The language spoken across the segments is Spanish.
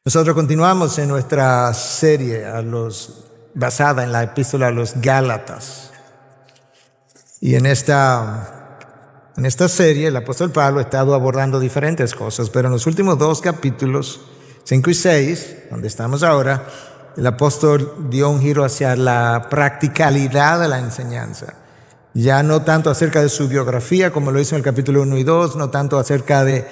Nosotros continuamos en nuestra serie basada en la epístola a los Gálatas. Y en esta serie el apóstol Pablo ha estado abordando diferentes cosas, pero en los últimos dos capítulos, 5 y 6, donde estamos ahora, el apóstol dio un giro hacia la practicalidad de la enseñanza. Ya no tanto acerca de su biografía, como lo hizo en el capítulo 1 y 2, no tanto acerca de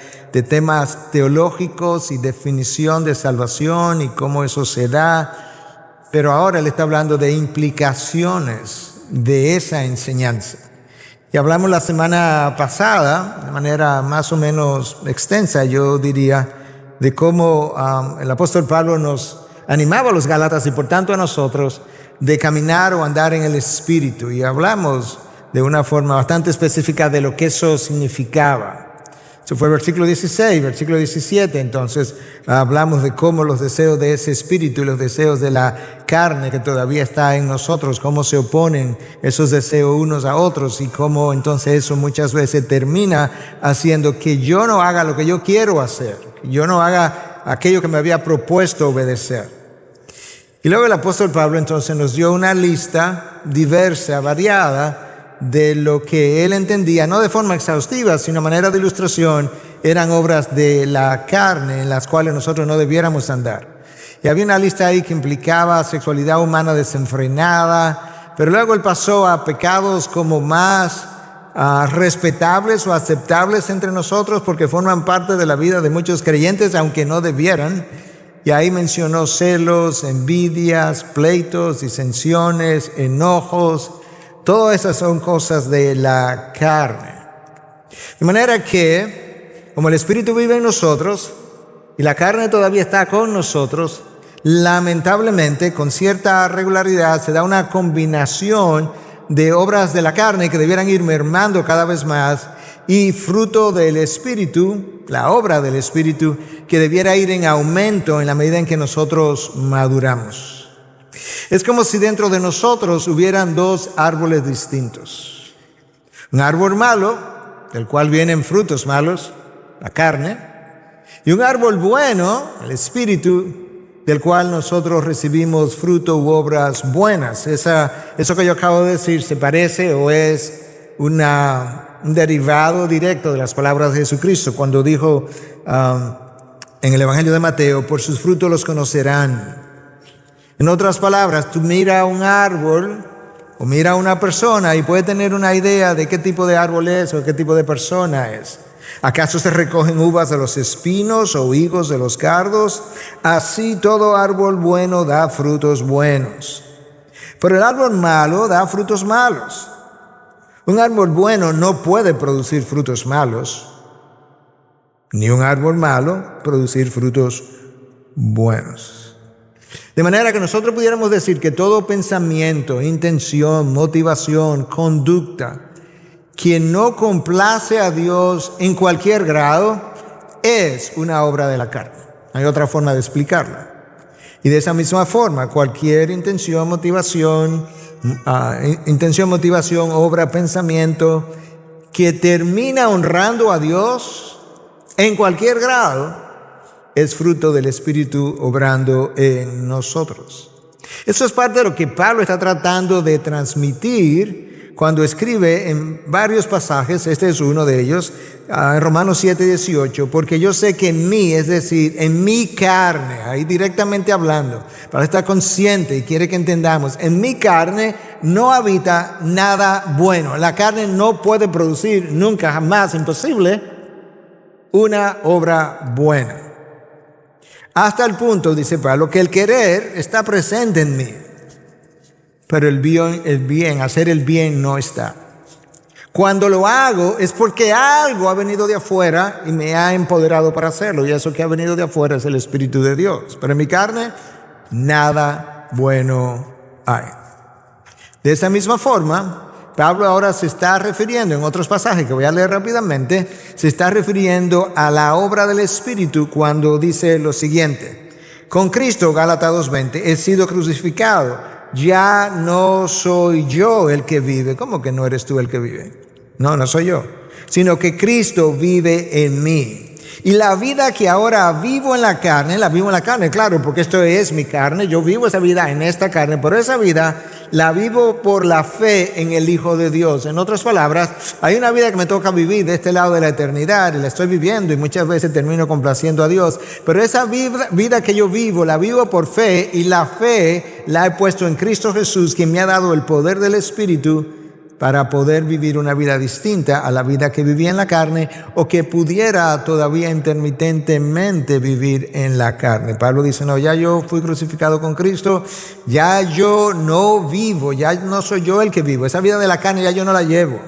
temas teológicos y definición de salvación y cómo eso se da, pero ahora él está hablando de implicaciones de esa enseñanza. Y hablamos la semana pasada, de manera más o menos extensa, yo diría, de cómo el apóstol Pablo nos animaba a los Gálatas y por tanto a nosotros de caminar o andar en el Espíritu. Y hablamos de una forma bastante específica de lo que eso significaba. Eso fue el versículo 16, versículo 17. Entonces hablamos de cómo los deseos de ese espíritu y los deseos de la carne que todavía está en nosotros, cómo se oponen esos deseos unos a otros y cómo entonces eso muchas veces termina haciendo que yo no haga lo que yo quiero hacer, que yo no haga aquello que me había propuesto obedecer. Y luego el apóstol Pablo entonces nos dio una lista diversa, variada, de lo que él entendía, no de forma exhaustiva, sino a manera de ilustración, eran obras de la carne en las cuales nosotros no debiéramos andar. Y había una lista ahí que implicaba sexualidad humana desenfrenada, pero luego él pasó a pecados como más respetables o aceptables entre nosotros porque forman parte de la vida de muchos creyentes, aunque no debieran. Y ahí mencionó celos, envidias, pleitos, disensiones, enojos. Todas esas son cosas de la carne. De manera que, como el Espíritu vive en nosotros y la carne todavía está con nosotros, lamentablemente, con cierta regularidad, se da una combinación de obras de la carne que debieran ir mermando cada vez más y fruto del Espíritu, la obra del Espíritu, que debiera ir en aumento en la medida en que nosotros maduramos. Es como si dentro de nosotros hubieran dos árboles distintos. Un árbol malo, del cual vienen frutos malos, la carne, y un árbol bueno, el espíritu, del cual nosotros recibimos fruto u obras buenas. Eso que yo acabo de decir se parece o es un derivado directo de las palabras de Jesucristo cuando dijo en el Evangelio de Mateo, por sus frutos los conocerán. En otras palabras, tú mira a un árbol o mira a una persona y puedes tener una idea de qué tipo de árbol es o qué tipo de persona es. ¿Acaso se recogen uvas de los espinos o higos de los cardos? Así todo árbol bueno da frutos buenos. Pero el árbol malo da frutos malos. Un árbol bueno no puede producir frutos malos, ni un árbol malo producir frutos buenos. De manera que nosotros pudiéramos decir que todo pensamiento, intención, motivación, conducta que no complace a Dios en cualquier grado es una obra de la carne. Hay otra forma de explicarla. Y de esa misma forma, cualquier intención, motivación, obra, pensamiento que termina honrando a Dios en cualquier grado es fruto del Espíritu obrando en nosotros. Eso es parte de lo que Pablo está tratando de transmitir cuando escribe en varios pasajes, este es uno de ellos, en Romanos 7:18, porque yo sé que en mí, es decir, en mi carne, ahí directamente hablando, para estar consciente y quiere que entendamos, en mi carne no habita nada bueno. La carne no puede producir nunca, jamás, imposible, una obra buena. Hasta el punto, dice Pablo, que el querer está presente en mí, pero el bien, hacer el bien no está. Cuando lo hago es porque algo ha venido de afuera y me ha empoderado para hacerlo, y eso que ha venido de afuera es el Espíritu de Dios. Pero en mi carne, nada bueno hay. De esa misma forma, Pablo ahora se está refiriendo, en otros pasajes que voy a leer rápidamente, se está refiriendo a la obra del Espíritu cuando dice lo siguiente: con Cristo, Gálatas 2:20, he sido crucificado, ya no soy yo el que vive. ¿Cómo que no eres tú el que vive? No soy yo, sino que Cristo vive en mí. Y la vida que ahora vivo en la carne, la vivo en la carne, claro, porque esto es mi carne, yo vivo esa vida en esta carne, pero esa vida la vivo por la fe en el Hijo de Dios. En otras palabras, hay una vida que me toca vivir de este lado de la eternidad y la estoy viviendo y muchas veces termino complaciendo a Dios, pero esa vida que yo vivo, la vivo por fe y la fe la he puesto en Cristo Jesús, quien me ha dado el poder del Espíritu para poder vivir una vida distinta a la vida que vivía en la carne o que pudiera todavía intermitentemente vivir en la carne. Pablo dice, no, ya yo fui crucificado con Cristo, ya yo no vivo, ya no soy yo el que vivo, esa vida de la carne ya yo no la llevo.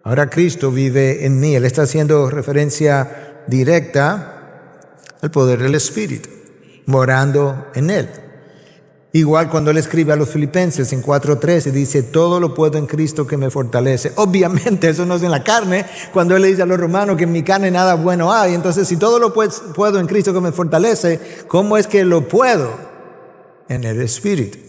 Ahora Cristo vive en mí. Él está haciendo referencia directa al poder del Espíritu, morando en él. Igual cuando él escribe a los Filipenses en 4:13 dice, todo lo puedo en Cristo que me fortalece. Obviamente eso no es en la carne. Cuando él le dice a los romanos que en mi carne nada bueno hay, entonces si todo lo puedo en Cristo que me fortalece, ¿cómo es que lo puedo? En el Espíritu.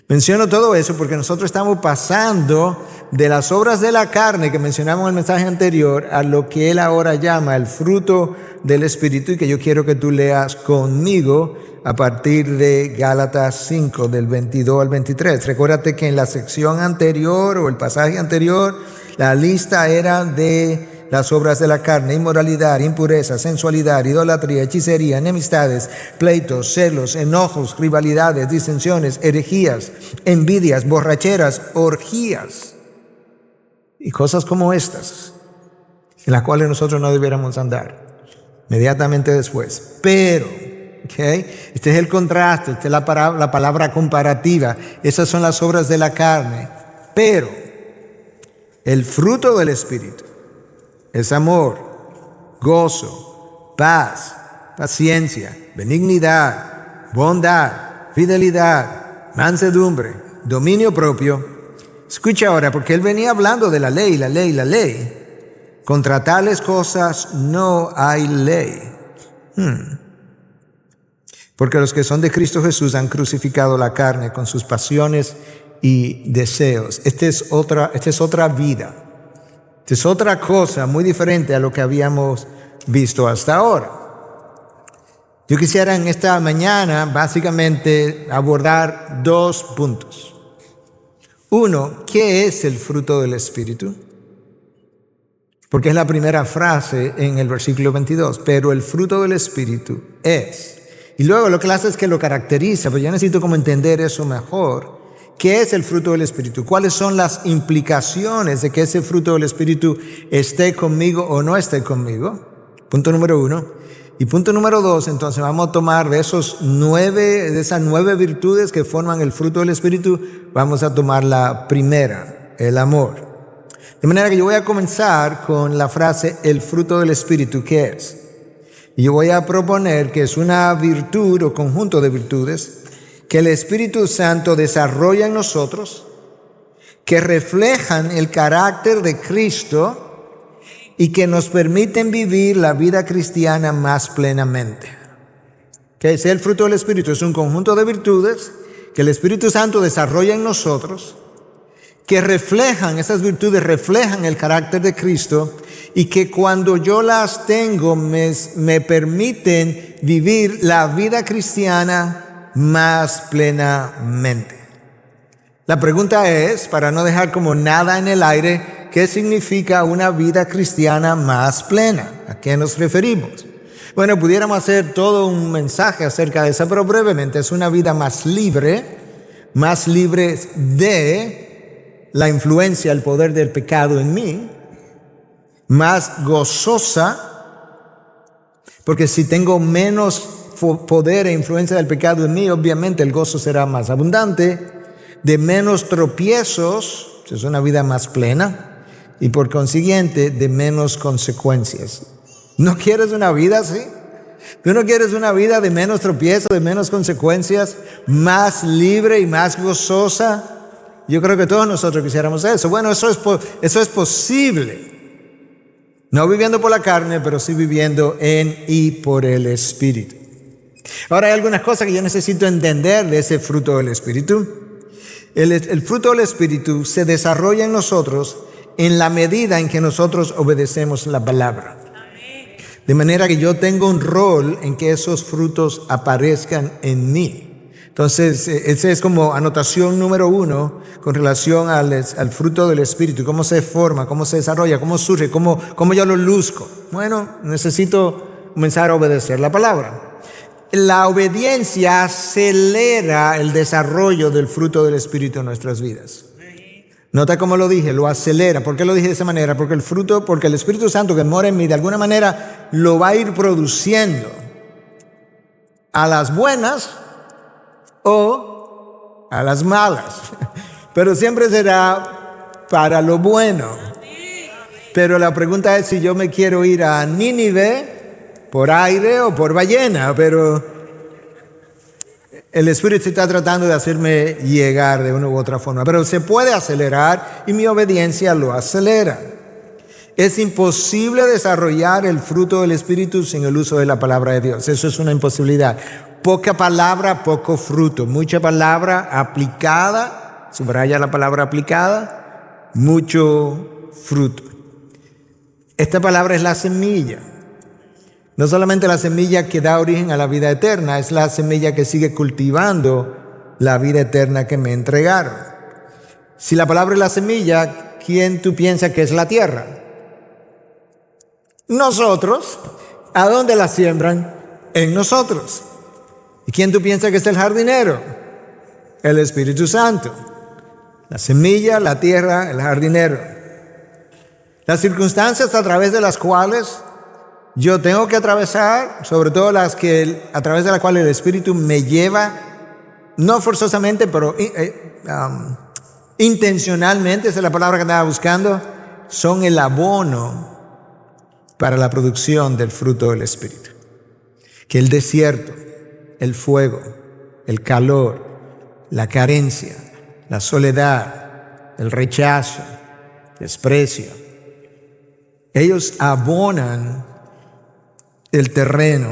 Menciono todo eso porque nosotros estamos pasando de las obras de la carne que mencionamos en el mensaje anterior a lo que él ahora llama el fruto del Espíritu, y que yo quiero que tú leas conmigo a partir de Gálatas 5, del 22 al 23. Recuérdate que en la sección anterior o el pasaje anterior, la lista era de las obras de la carne: inmoralidad, impureza, sensualidad, idolatría, hechicería, enemistades, pleitos, celos, enojos, rivalidades, disensiones, herejías, envidias, borracheras, orgías y cosas como estas, en las cuales nosotros no debiéramos andar. Inmediatamente después, pero, este es el contraste, esta es la palabra comparativa. Esas son las obras de la carne, pero el fruto del Espíritu es amor, gozo, paz, paciencia, benignidad, bondad, fidelidad, mansedumbre, dominio propio. Escucha ahora, porque él venía hablando de la ley, la ley, la ley. Contra tales cosas no hay ley. Porque los que son de Cristo Jesús han crucificado la carne con sus pasiones y deseos. Esta es otra vida. Esta es otra cosa muy diferente a lo que habíamos visto hasta ahora. Yo quisiera en esta mañana básicamente abordar dos puntos. Uno, ¿qué es el fruto del Espíritu? Porque es la primera frase en el versículo 22. Pero el fruto del Espíritu es. Y luego lo que hace es que lo caracteriza, pero yo necesito como entender eso mejor. ¿Qué es el fruto del Espíritu? ¿Cuáles son las implicaciones de que ese fruto del Espíritu esté conmigo o no esté conmigo? Punto número 1. Y punto número 2, entonces vamos a tomar de esas 9 virtudes que forman el fruto del Espíritu, vamos a tomar la primera, el amor. De manera que yo voy a comenzar con la frase, el fruto del Espíritu, ¿qué es? Y yo voy a proponer que es una virtud o conjunto de virtudes que el Espíritu Santo desarrolla en nosotros, que reflejan el carácter de Cristo y que nos permiten vivir la vida cristiana más plenamente. ¿Qué es el fruto del Espíritu? Es un conjunto de virtudes que el Espíritu Santo desarrolla en nosotros, que esas virtudes reflejan el carácter de Cristo y que cuando yo las tengo me permiten vivir la vida cristiana más plenamente. La pregunta es, para no dejar como nada en el aire, ¿qué significa una vida cristiana más plena? ¿A qué nos referimos? Bueno, pudiéramos hacer todo un mensaje acerca de eso, pero brevemente es una vida más libre de la influencia, el poder del pecado en mí, más gozosa, porque si tengo menos poder e influencia del pecado en mí, obviamente el gozo será más abundante, de menos tropiezos, es una vida más plena, y por consiguiente de menos consecuencias. ¿No quieres una vida así? ¿Tú no quieres una vida de menos tropiezos, de menos consecuencias, más libre y más gozosa? Yo creo que todos nosotros quisiéramos eso. Bueno, eso es posible. No viviendo por la carne, pero sí viviendo en y por el Espíritu. Ahora hay algunas cosas que yo necesito entender de ese fruto del Espíritu. El fruto del Espíritu se desarrolla en nosotros en la medida en que nosotros obedecemos la palabra. De manera que yo tengo un rol en que esos frutos aparezcan en mí. Entonces, esa es como anotación número 1 con relación al fruto del Espíritu. Cómo se forma, cómo se desarrolla, cómo surge, cómo yo lo luzco. Bueno, necesito comenzar a obedecer la palabra. La obediencia acelera el desarrollo del fruto del Espíritu en nuestras vidas. Nota cómo lo dije, lo acelera. ¿Por qué lo dije de esa manera? Porque el Espíritu Santo que mora en mí, de alguna manera, lo va a ir produciendo a las buenas o a las malas. Pero siempre será para lo bueno. Pero la pregunta es si yo me quiero ir a Nínive por aire o por ballena, pero el Espíritu está tratando de hacerme llegar de una u otra forma, pero se puede acelerar y mi obediencia lo acelera. Es imposible desarrollar el fruto del Espíritu sin el uso de la palabra de Dios. Eso es una imposibilidad. Poca palabra, poco fruto. Mucha palabra aplicada, subraya la palabra aplicada, mucho fruto. Esta palabra es la semilla. No solamente la semilla que da origen a la vida eterna, es la semilla que sigue cultivando la vida eterna que me entregaron. Si la palabra es la semilla, ¿quién tú piensas que es la tierra? Nosotros. ¿A dónde la siembran? En nosotros. ¿Y quién tú piensas que es el jardinero? El Espíritu Santo. La semilla, la tierra, el jardinero. Las circunstancias a través de las cuales yo tengo que atravesar, sobre todo a través de las cuales el Espíritu me lleva, no forzosamente, pero intencionalmente, esa es la palabra que andaba buscando, son el abono para la producción del fruto del Espíritu. Que el desierto, el fuego, el calor, la carencia, la soledad, el rechazo, el desprecio, ellos abonan el terreno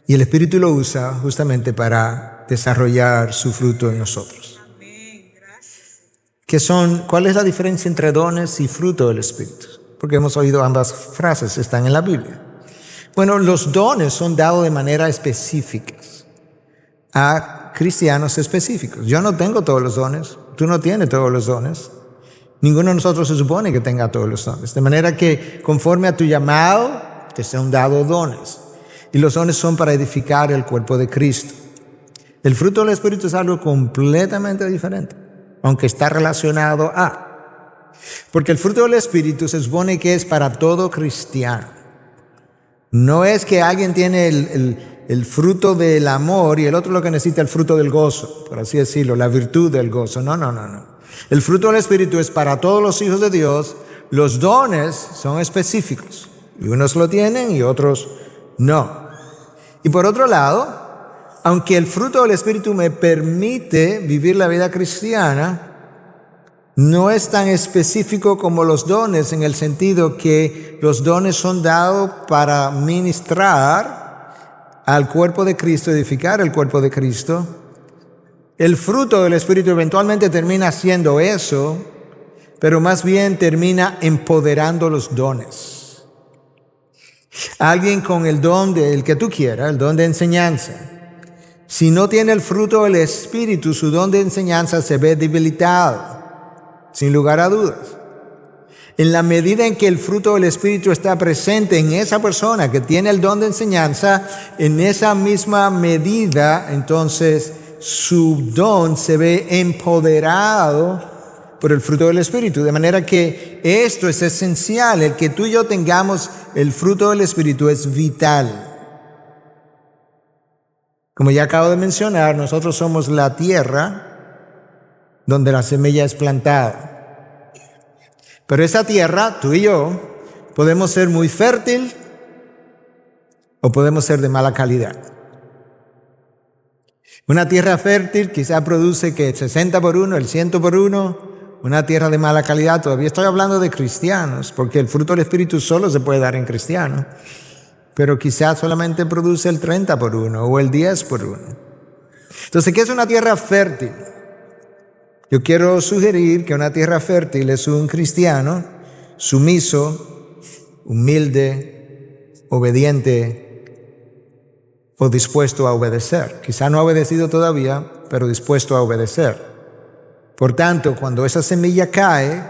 y el Espíritu lo usa justamente para desarrollar su fruto en nosotros. ¿Cuál es la diferencia entre dones y fruto del Espíritu? Porque hemos oído ambas frases, están en la Biblia. Bueno, los dones son dados de manera específica a cristianos específicos. Yo no tengo todos los dones, tú no tienes todos los dones. Ninguno de nosotros se supone que tenga todos los dones. De manera que conforme a tu llamado, te sean dados dones. Y los dones son para edificar el cuerpo de Cristo. El fruto del Espíritu es algo completamente diferente, aunque está relacionado a. Porque el fruto del Espíritu se supone que es para todo cristiano. No es que alguien tiene el fruto del amor y el otro lo que necesita el fruto del gozo, por así decirlo, la virtud del gozo. No. El fruto del Espíritu es para todos los hijos de Dios. Los dones son específicos. Y unos lo tienen y otros no. Y por otro lado, aunque el fruto del Espíritu me permite vivir la vida cristiana, no es tan específico como los dones, en el sentido que los dones son dados para ministrar al cuerpo de Cristo, edificar el cuerpo de Cristo. El fruto del Espíritu eventualmente termina haciendo eso, pero más bien termina empoderando los dones. Alguien con el don el que tú quieras, el don de enseñanza, si no tiene el fruto del Espíritu, su don de enseñanza se ve debilitado, sin lugar a dudas. En la medida en que el fruto del Espíritu está presente en esa persona que tiene el don de enseñanza, en esa misma medida, entonces su don se ve empoderado por el fruto del Espíritu. De manera que esto es esencial. El que tú y yo tengamos el fruto del Espíritu es vital. Como ya acabo de mencionar, nosotros somos la tierra donde la semilla es plantada. Pero esa tierra, tú y yo, podemos ser muy fértil o podemos ser de mala calidad. Una tierra fértil quizá produce que el 60 por 1, el 100 por 1. Una tierra de mala calidad, todavía estoy hablando de cristianos, porque el fruto del Espíritu solo se puede dar en cristianos, pero quizás solamente produce el 30 por 1 o el 10 por 1. Entonces, ¿qué es una tierra fértil? Yo quiero sugerir que una tierra fértil es un cristiano sumiso, humilde, obediente o dispuesto a obedecer. Quizá no ha obedecido todavía, pero dispuesto a obedecer. Por tanto, cuando esa semilla cae,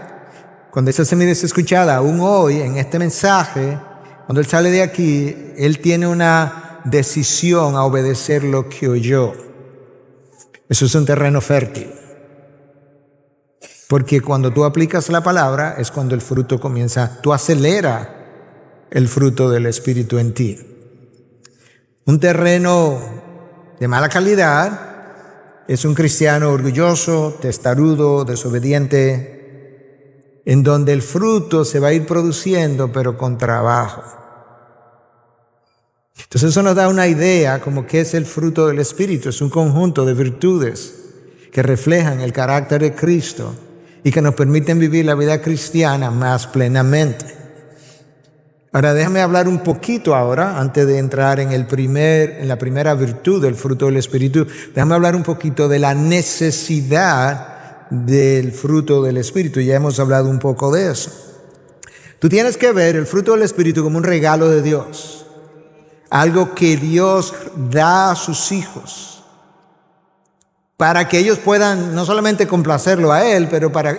cuando esa semilla es escuchada, aún hoy en este mensaje, cuando él sale de aquí, él tiene una decisión a obedecer lo que oyó. Eso es un terreno fértil. Porque cuando tú aplicas la palabra es cuando el fruto comienza, tú aceleras el fruto del Espíritu en ti. Un terreno de mala calidad es un cristiano orgulloso, testarudo, desobediente, en donde el fruto se va a ir produciendo, pero con trabajo. Entonces eso nos da una idea como qué es el fruto del Espíritu. Es un conjunto de virtudes que reflejan el carácter de Cristo y que nos permiten vivir la vida cristiana más plenamente. Ahora déjame hablar un poquito ahora, antes de entrar en la primera virtud del fruto del Espíritu, déjame hablar un poquito de la necesidad del fruto del Espíritu. Ya hemos hablado un poco de eso. Tú tienes que ver el fruto del Espíritu como un regalo de Dios, algo que Dios da a sus hijos, para que ellos puedan no solamente complacerlo a Él,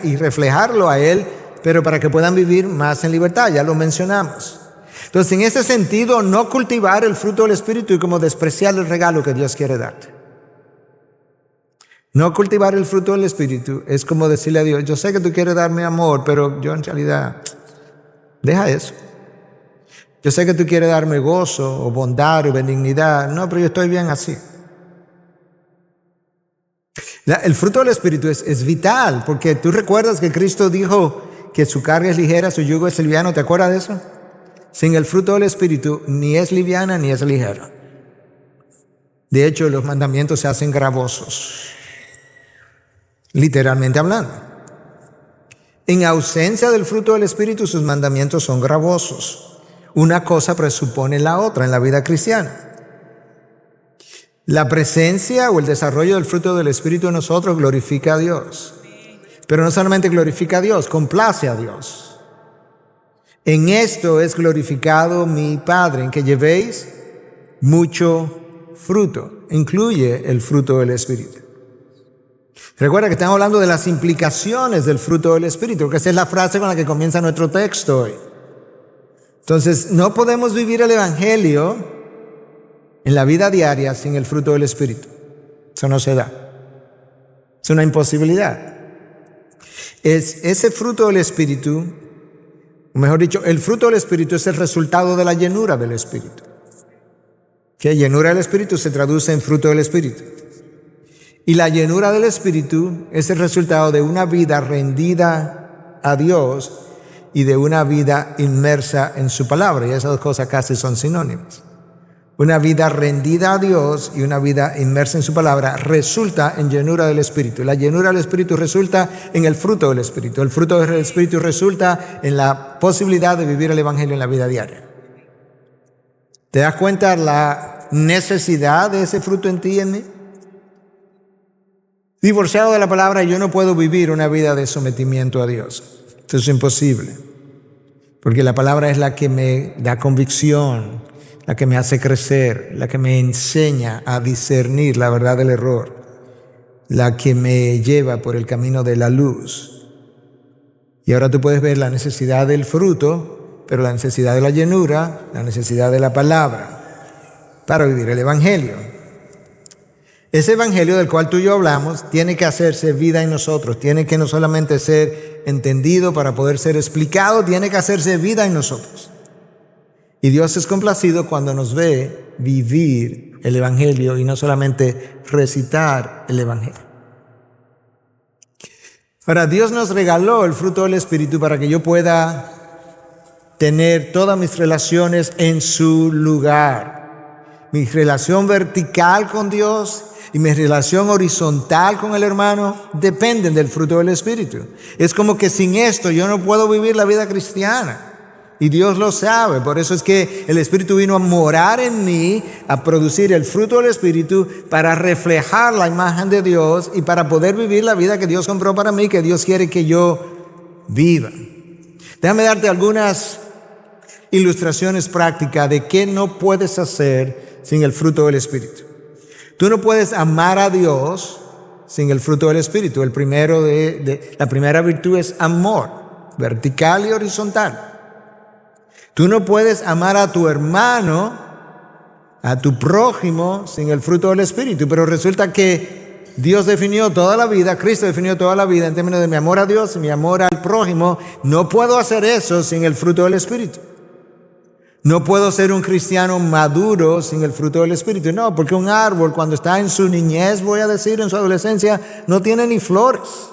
y reflejarlo a Él, pero para que puedan vivir más en libertad, ya lo mencionamos. Entonces, en ese sentido, no cultivar el fruto del Espíritu y como despreciar el regalo que Dios quiere darte. No cultivar el fruto del Espíritu es como decirle a Dios, yo sé que tú quieres darme amor, pero yo en realidad, deja eso. Yo sé que tú quieres darme gozo o bondad o benignidad, no, pero yo estoy bien así. El fruto del Espíritu es vital, porque tú recuerdas que Cristo dijo que su carga es ligera, su yugo es liviano, ¿te acuerdas de eso? Sin el fruto del Espíritu ni es liviana ni es ligera. De hecho, los mandamientos se hacen gravosos, literalmente hablando. En ausencia del fruto del Espíritu, sus mandamientos son gravosos. Una cosa presupone la otra en la vida cristiana. La presencia o el desarrollo del fruto del Espíritu en nosotros glorifica a Dios. Pero no solamente glorifica a Dios, complace a Dios. En esto es glorificado mi Padre, en que llevéis mucho fruto. Incluye el fruto del Espíritu. Recuerda que estamos hablando de las implicaciones del fruto del Espíritu, que esa es la frase con la que comienza nuestro texto hoy. Entonces, no podemos vivir el Evangelio en la vida diaria sin el fruto del Espíritu. Eso no se da. Es una imposibilidad. Es ese fruto del Espíritu, o mejor dicho, el fruto del Espíritu es el resultado de la llenura del Espíritu. Que llenura del Espíritu se traduce en fruto del Espíritu. Y la llenura del Espíritu es el resultado de una vida rendida a Dios y de una vida inmersa en su palabra. Y esas dos cosas casi son sinónimas. Una vida rendida a Dios y una vida inmersa en su palabra resulta en llenura del Espíritu. La llenura del Espíritu resulta en el fruto del Espíritu. El fruto del Espíritu resulta en la posibilidad de vivir el Evangelio en la vida diaria. ¿Te das cuenta la necesidad de ese fruto en ti y en mí? Divorciado de la palabra, yo no puedo vivir una vida de sometimiento a Dios. Esto es imposible. Porque la palabra es la que me da convicción, la que me hace crecer, la que me enseña a discernir la verdad del error, la que me lleva por el camino de la luz. Y ahora tú puedes ver la necesidad del fruto, pero la necesidad de la llenura, la necesidad de la palabra para vivir el Evangelio. Ese Evangelio del cual tú y yo hablamos tiene que hacerse vida en nosotros, tiene que no solamente ser entendido para poder ser explicado, tiene que hacerse vida en nosotros. Y Dios es complacido cuando nos ve vivir el Evangelio y no solamente recitar el Evangelio. Ahora, Dios nos regaló el fruto del Espíritu para que yo pueda tener todas mis relaciones en su lugar. Mi relación vertical con Dios y mi relación horizontal con el hermano dependen del fruto del Espíritu. Es como que sin esto yo no puedo vivir la vida cristiana. Y Dios lo sabe, por eso es que el Espíritu vino a morar en mí, a producir el fruto del Espíritu para reflejar la imagen de Dios y para poder vivir la vida que Dios compró para mí, que Dios quiere que yo viva. Déjame darte algunas ilustraciones prácticas de qué no puedes hacer sin el fruto del Espíritu. Tú no puedes amar a Dios sin el fruto del Espíritu. La primera virtud es amor, vertical y horizontal. Tú no puedes amar a tu hermano, a tu prójimo, sin el fruto del Espíritu. Pero resulta que Dios definió toda la vida, Cristo definió toda la vida en términos de mi amor a Dios y mi amor al prójimo. No puedo hacer eso sin el fruto del Espíritu. No puedo ser un cristiano maduro sin el fruto del Espíritu. No, porque un árbol cuando está en su niñez, voy a decir, en su adolescencia, no tiene ni flores.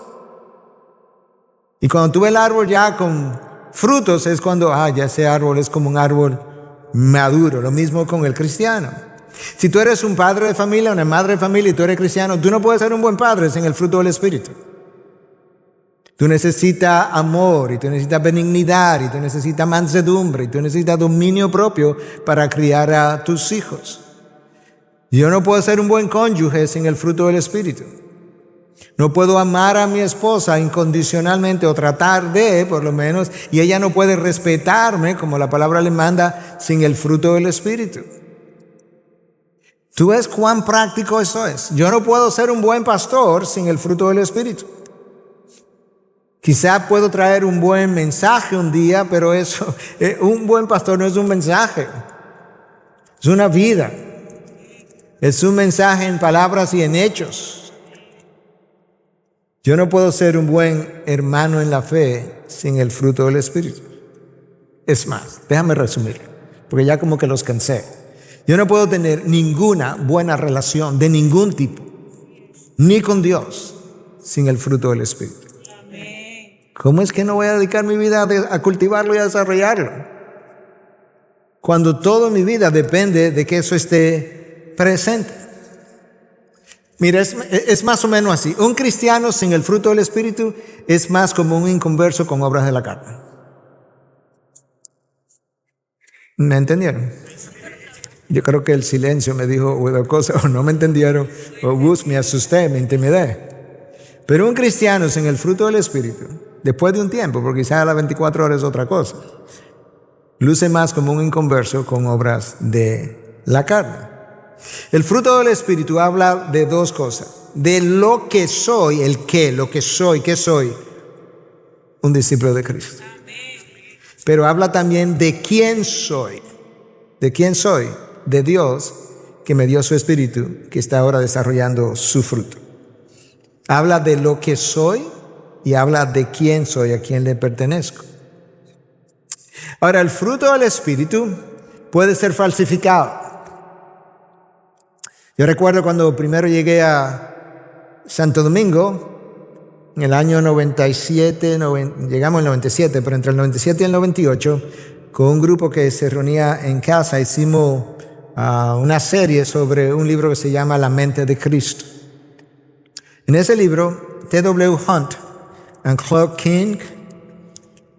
Y cuando tú ves el árbol ya con frutos es cuando, ya ese árbol es como un árbol maduro. Lo mismo con el cristiano. Si tú eres un padre de familia, una madre de familia y tú eres cristiano, tú no puedes ser un buen padre sin el fruto del Espíritu. Tú necesitas amor y tú necesitas benignidad y tú necesitas mansedumbre y tú necesitas dominio propio para criar a tus hijos. Yo no puedo ser un buen cónyuge sin el fruto del Espíritu. No puedo amar a mi esposa incondicionalmente o tratar de, por lo menos, y ella no puede respetarme, como la palabra le manda, sin el fruto del Espíritu. ¿Tú ves cuán práctico eso es? Yo no puedo ser un buen pastor sin el fruto del Espíritu. Quizá puedo traer un buen mensaje un día, pero eso, un buen pastor no es un mensaje, es una vida. Es un mensaje en palabras y en hechos. Yo no puedo ser un buen hermano en la fe sin el fruto del Espíritu. Es más, déjame resumir, porque ya como que los cansé. Yo no puedo tener ninguna buena relación de ningún tipo, ni con Dios, sin el fruto del Espíritu. ¿Cómo es que no voy a dedicar mi vida a cultivarlo y a desarrollarlo? Cuando toda mi vida depende de que eso esté presente. Mira, es más o menos así. Un cristiano sin el fruto del Espíritu es más como un inconverso con obras de la carne. ¿Me entendieron? Yo creo que el silencio me dijo una cosa, o no me entendieron, o me asusté, me intimidé. Pero un cristiano sin el fruto del Espíritu, después de un tiempo, porque quizás a las 24 horas es otra cosa, luce más como un inconverso con obras de la carne. El fruto del Espíritu habla de dos cosas. De lo que soy, lo que soy, ¿qué soy? Un discípulo de Cristo. Pero habla también de quién soy. ¿De quién soy? De Dios, que me dio su Espíritu, que está ahora desarrollando su fruto. Habla de lo que soy y habla de quién soy, a quién le pertenezco. Ahora, el fruto del Espíritu puede ser falsificado. Yo recuerdo cuando primero llegué a Santo Domingo, en el año 97, llegamos en el 97, pero entre el 97 y el 98, con un grupo que se reunía en casa, hicimos una serie sobre un libro que se llama La mente de Cristo. En ese libro, T.W. Hunt y Clark King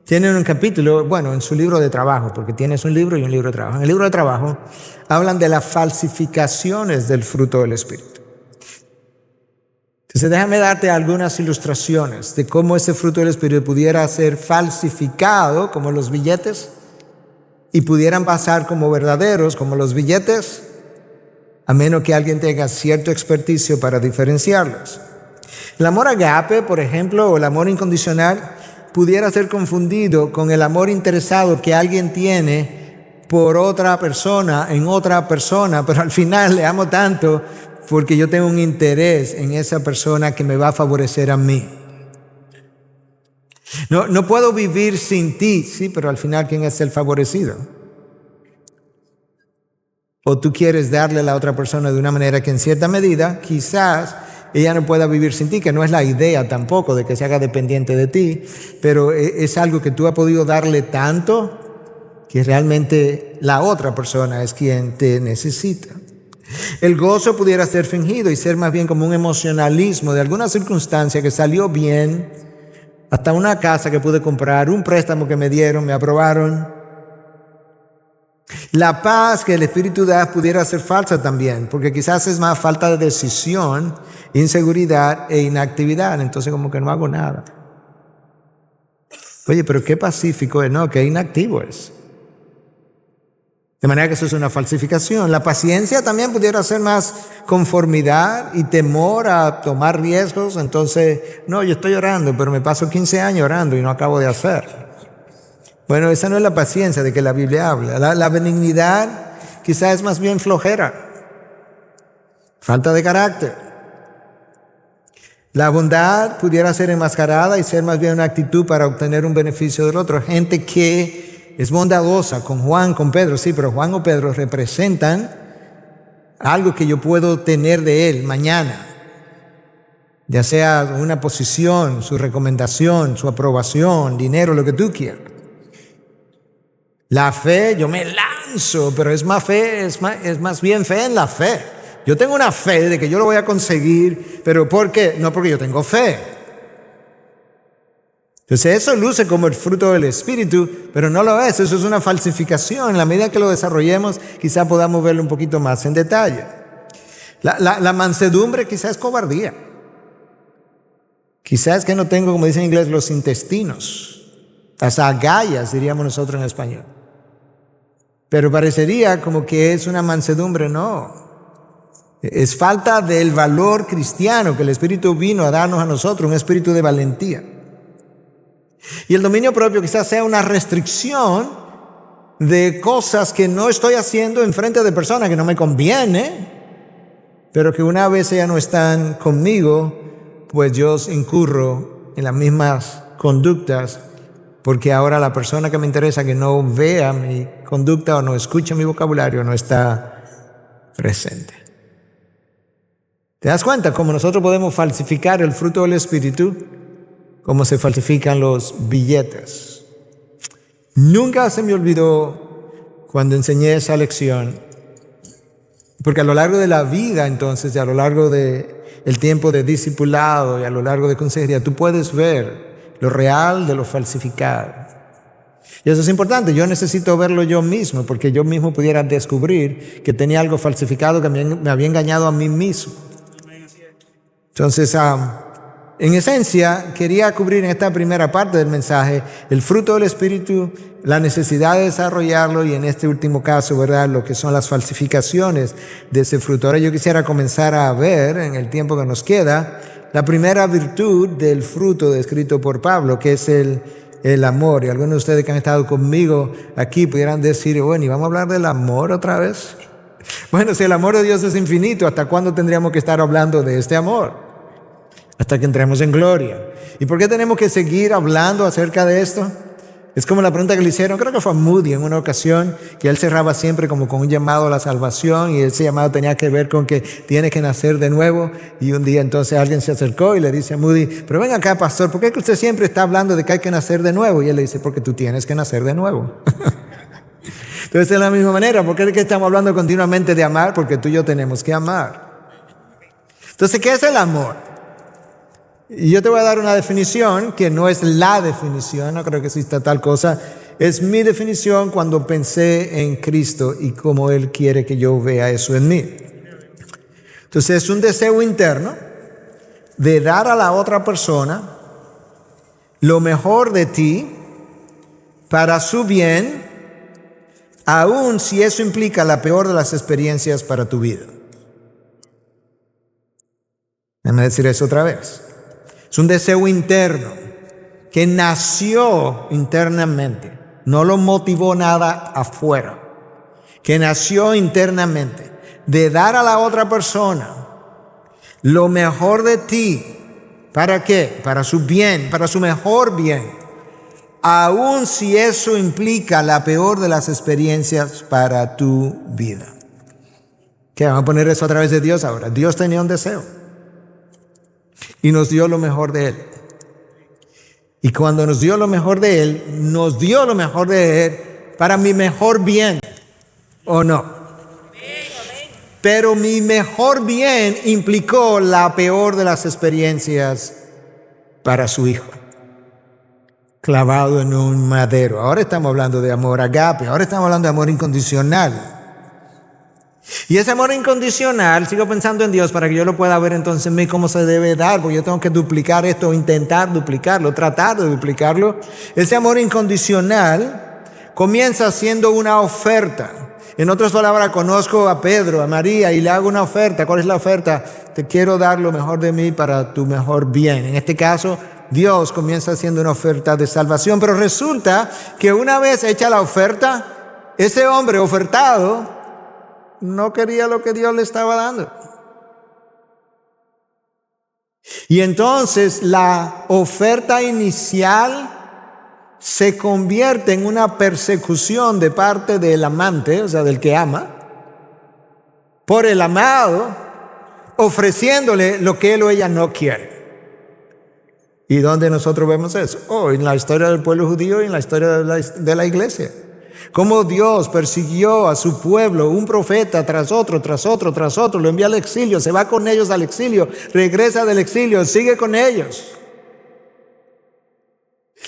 tienen un capítulo, en su libro de trabajo, porque tienes un libro y un libro de trabajo. En el libro de trabajo hablan de las falsificaciones del fruto del Espíritu. Entonces déjame darte algunas ilustraciones de cómo ese fruto del Espíritu pudiera ser falsificado, como los billetes, y pudieran pasar como verdaderos, como los billetes, a menos que alguien tenga cierto experticio para diferenciarlos. El amor agape, por ejemplo, o el amor incondicional, pudiera ser confundido con el amor interesado que alguien tiene por otra persona, en otra persona, pero al final le amo tanto porque yo tengo un interés en esa persona que me va a favorecer a mí. No puedo vivir sin ti, sí, pero al final, ¿quién es el favorecido? O tú quieres darle a la otra persona de una manera que en cierta medida, quizás ella no pueda vivir sin ti, que no es la idea tampoco de que se haga dependiente de ti, pero es algo que tú has podido darle tanto que realmente la otra persona es quien te necesita. El gozo pudiera ser fingido y ser más bien como un emocionalismo de alguna circunstancia que salió bien, hasta una casa que pude comprar, un préstamo que me dieron, me aprobaron. La paz que el Espíritu da pudiera ser falsa también, porque quizás es más falta de decisión, inseguridad e inactividad. Entonces como que no hago nada. Oye, pero qué pacífico es, no, qué inactivo es. De manera que eso es una falsificación. La paciencia también pudiera ser más conformidad y temor a tomar riesgos. Entonces, no, yo estoy orando, pero me paso 15 años orando y no acabo de hacer. Bueno, esa no es la paciencia de que la Biblia habla. La benignidad quizás es más bien flojera, falta de carácter. La bondad pudiera ser enmascarada y ser más bien una actitud para obtener un beneficio del otro. Gente que es bondadosa con Juan, con Pedro, sí, pero Juan o Pedro representan algo que yo puedo tener de él mañana, ya sea una posición, su recomendación, su aprobación, dinero, lo que tú quieras. La fe, yo me lanzo, pero es más bien fe en la fe. Yo tengo una fe de que yo lo voy a conseguir, pero ¿por qué? No porque yo tengo fe. Entonces eso luce como el fruto del Espíritu, pero no lo es, eso es una falsificación. En la medida que lo desarrollemos, quizá podamos verlo un poquito más en detalle. La mansedumbre quizás es cobardía. Quizás que no tengo, como dicen en inglés, los intestinos, las agallas, diríamos nosotros en español. Pero parecería como que es una mansedumbre, no. Es falta del valor cristiano que el Espíritu vino a darnos a nosotros, un espíritu de valentía. Y el dominio propio quizás sea una restricción de cosas que no estoy haciendo en frente de personas que no me conviene, pero que una vez ya no están conmigo, pues yo incurro en las mismas conductas, porque ahora la persona que me interesa que no vea mi conducta o no escuche mi vocabulario no está presente. ¿Te das cuenta cómo nosotros podemos falsificar el fruto del Espíritu? Cómo se falsifican los billetes. Nunca se me olvidó cuando enseñé esa lección, porque a lo largo de la vida entonces, y a lo largo del tiempo de discipulado y a lo largo de consejería, tú puedes ver lo real de lo falsificado. Y eso es importante. Yo necesito verlo yo mismo, porque yo mismo pudiera descubrir que tenía algo falsificado que me había engañado a mí mismo. Entonces, en esencia, quería cubrir en esta primera parte del mensaje el fruto del Espíritu, la necesidad de desarrollarlo y en este último caso, ¿verdad?, lo que son las falsificaciones de ese fruto. Ahora yo quisiera comenzar a ver, en el tiempo que nos queda, la primera virtud del fruto descrito por Pablo, que es el amor. Y algunos de ustedes que han estado conmigo aquí pudieran decir, bueno, ¿y vamos a hablar del amor otra vez? Bueno, si el amor de Dios es infinito, ¿hasta cuándo tendríamos que estar hablando de este amor? Hasta que entremos en gloria. ¿Y por qué tenemos que seguir hablando acerca de esto? Es como la pregunta que le hicieron, creo que fue a Moody en una ocasión, que él cerraba siempre como con un llamado a la salvación, y ese llamado tenía que ver con que tienes que nacer de nuevo. Y un día entonces alguien se acercó y le dice a Moody, pero ven acá, pastor, ¿por qué usted siempre está hablando de que hay que nacer de nuevo? Y él le dice, porque tú tienes que nacer de nuevo. Entonces, de la misma manera, ¿por qué es que estamos hablando continuamente de amar? Porque tú y yo tenemos que amar. Entonces, ¿qué es el amor? Y yo te voy a dar una definición que no es la definición, no creo que exista tal cosa. Es mi definición cuando pensé en Cristo y cómo Él quiere que yo vea eso en mí. Entonces, es un deseo interno de dar a la otra persona lo mejor de ti para su bien, aun si eso implica la peor de las experiencias para tu vida. Déjame decir eso otra vez. Es un deseo interno que nació internamente. No lo motivó nada afuera. Que nació internamente. De dar a la otra persona lo mejor de ti. ¿Para qué? Para su bien, para su mejor bien. Aun si eso implica la peor de las experiencias para tu vida. ¿Qué? Vamos a poner eso a través de Dios ahora. Dios tenía un deseo. Y nos dio lo mejor de Él. Y cuando nos dio lo mejor de Él, nos dio lo mejor de Él para mi mejor bien, ¿o no? Pero mi mejor bien implicó la peor de las experiencias para su Hijo, clavado en un madero. Ahora estamos hablando de amor agape, ahora estamos hablando de amor incondicional. Y ese amor incondicional, sigo pensando en Dios para que yo lo pueda ver entonces en mí cómo se debe dar, porque yo tengo que duplicar esto, intentar duplicarlo, tratar de duplicarlo. Ese amor incondicional comienza siendo una oferta. En otras palabras, conozco a Pedro, a María y le hago una oferta. ¿Cuál es la oferta? Te quiero dar lo mejor de mí para tu mejor bien. En este caso, Dios comienza haciendo una oferta de salvación, pero resulta que una vez hecha la oferta, ese hombre ofertado no quería lo que Dios le estaba dando. Y entonces la oferta inicial se convierte en una persecución de parte del amante, o sea, del que ama, por el amado, ofreciéndole lo que él o ella no quiere. ¿Y dónde nosotros vemos eso? En la historia del pueblo judío y en la historia de la iglesia. Cómo Dios persiguió a su pueblo, un profeta tras otro, tras otro, tras otro, lo envía al exilio, se va con ellos al exilio, regresa del exilio, sigue con ellos.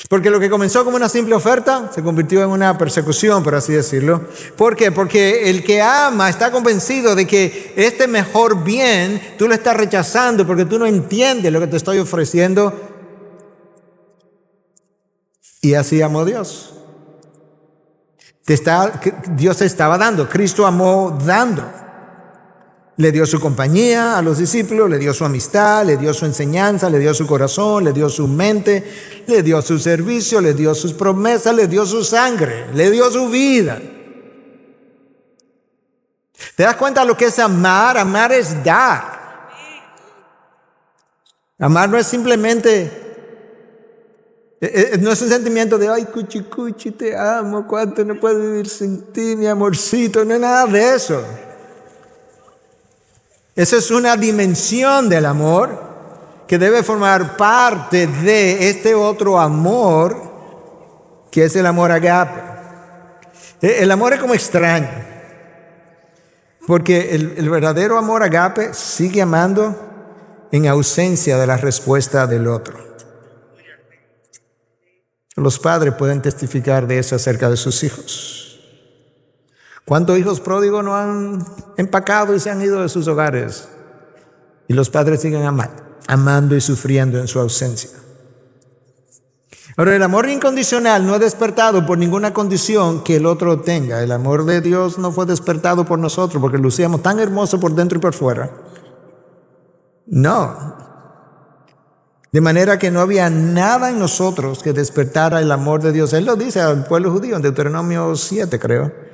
Porque lo que comenzó como una simple oferta se convirtió en una persecución, por así decirlo. ¿Por qué? Porque el que ama está convencido de que este mejor bien tú lo estás rechazando porque tú no entiendes lo que te estoy ofreciendo. Y así amó Dios. Dios te estaba dando. Cristo amó dando. Le dio su compañía a los discípulos, le dio su amistad, le dio su enseñanza, le dio su corazón, le dio su mente, le dio su servicio, le dio sus promesas, le dio su sangre, le dio su vida. ¿Te das cuenta de lo que es amar? Amar es dar. Amar no es simplemente, no es un sentimiento de, ay, cuchi, cuchi, te amo, cuánto no puedo vivir sin ti, mi amorcito, no es nada de eso. Esa es una dimensión del amor que debe formar parte de este otro amor que es el amor agape. El amor es como extraño, porque el verdadero amor agape sigue amando en ausencia de la respuesta del otro. Los padres pueden testificar de eso acerca de sus hijos. ¿Cuántos hijos pródigos no han empacado y se han ido de sus hogares? Y los padres siguen amando y sufriendo en su ausencia. Ahora, el amor incondicional no es despertado por ninguna condición que el otro tenga. El amor de Dios no fue despertado por nosotros porque lucíamos tan hermoso por dentro y por fuera. No. De manera que no había nada en nosotros que despertara el amor de Dios. Él lo dice al pueblo judío en Deuteronomio 7, creo.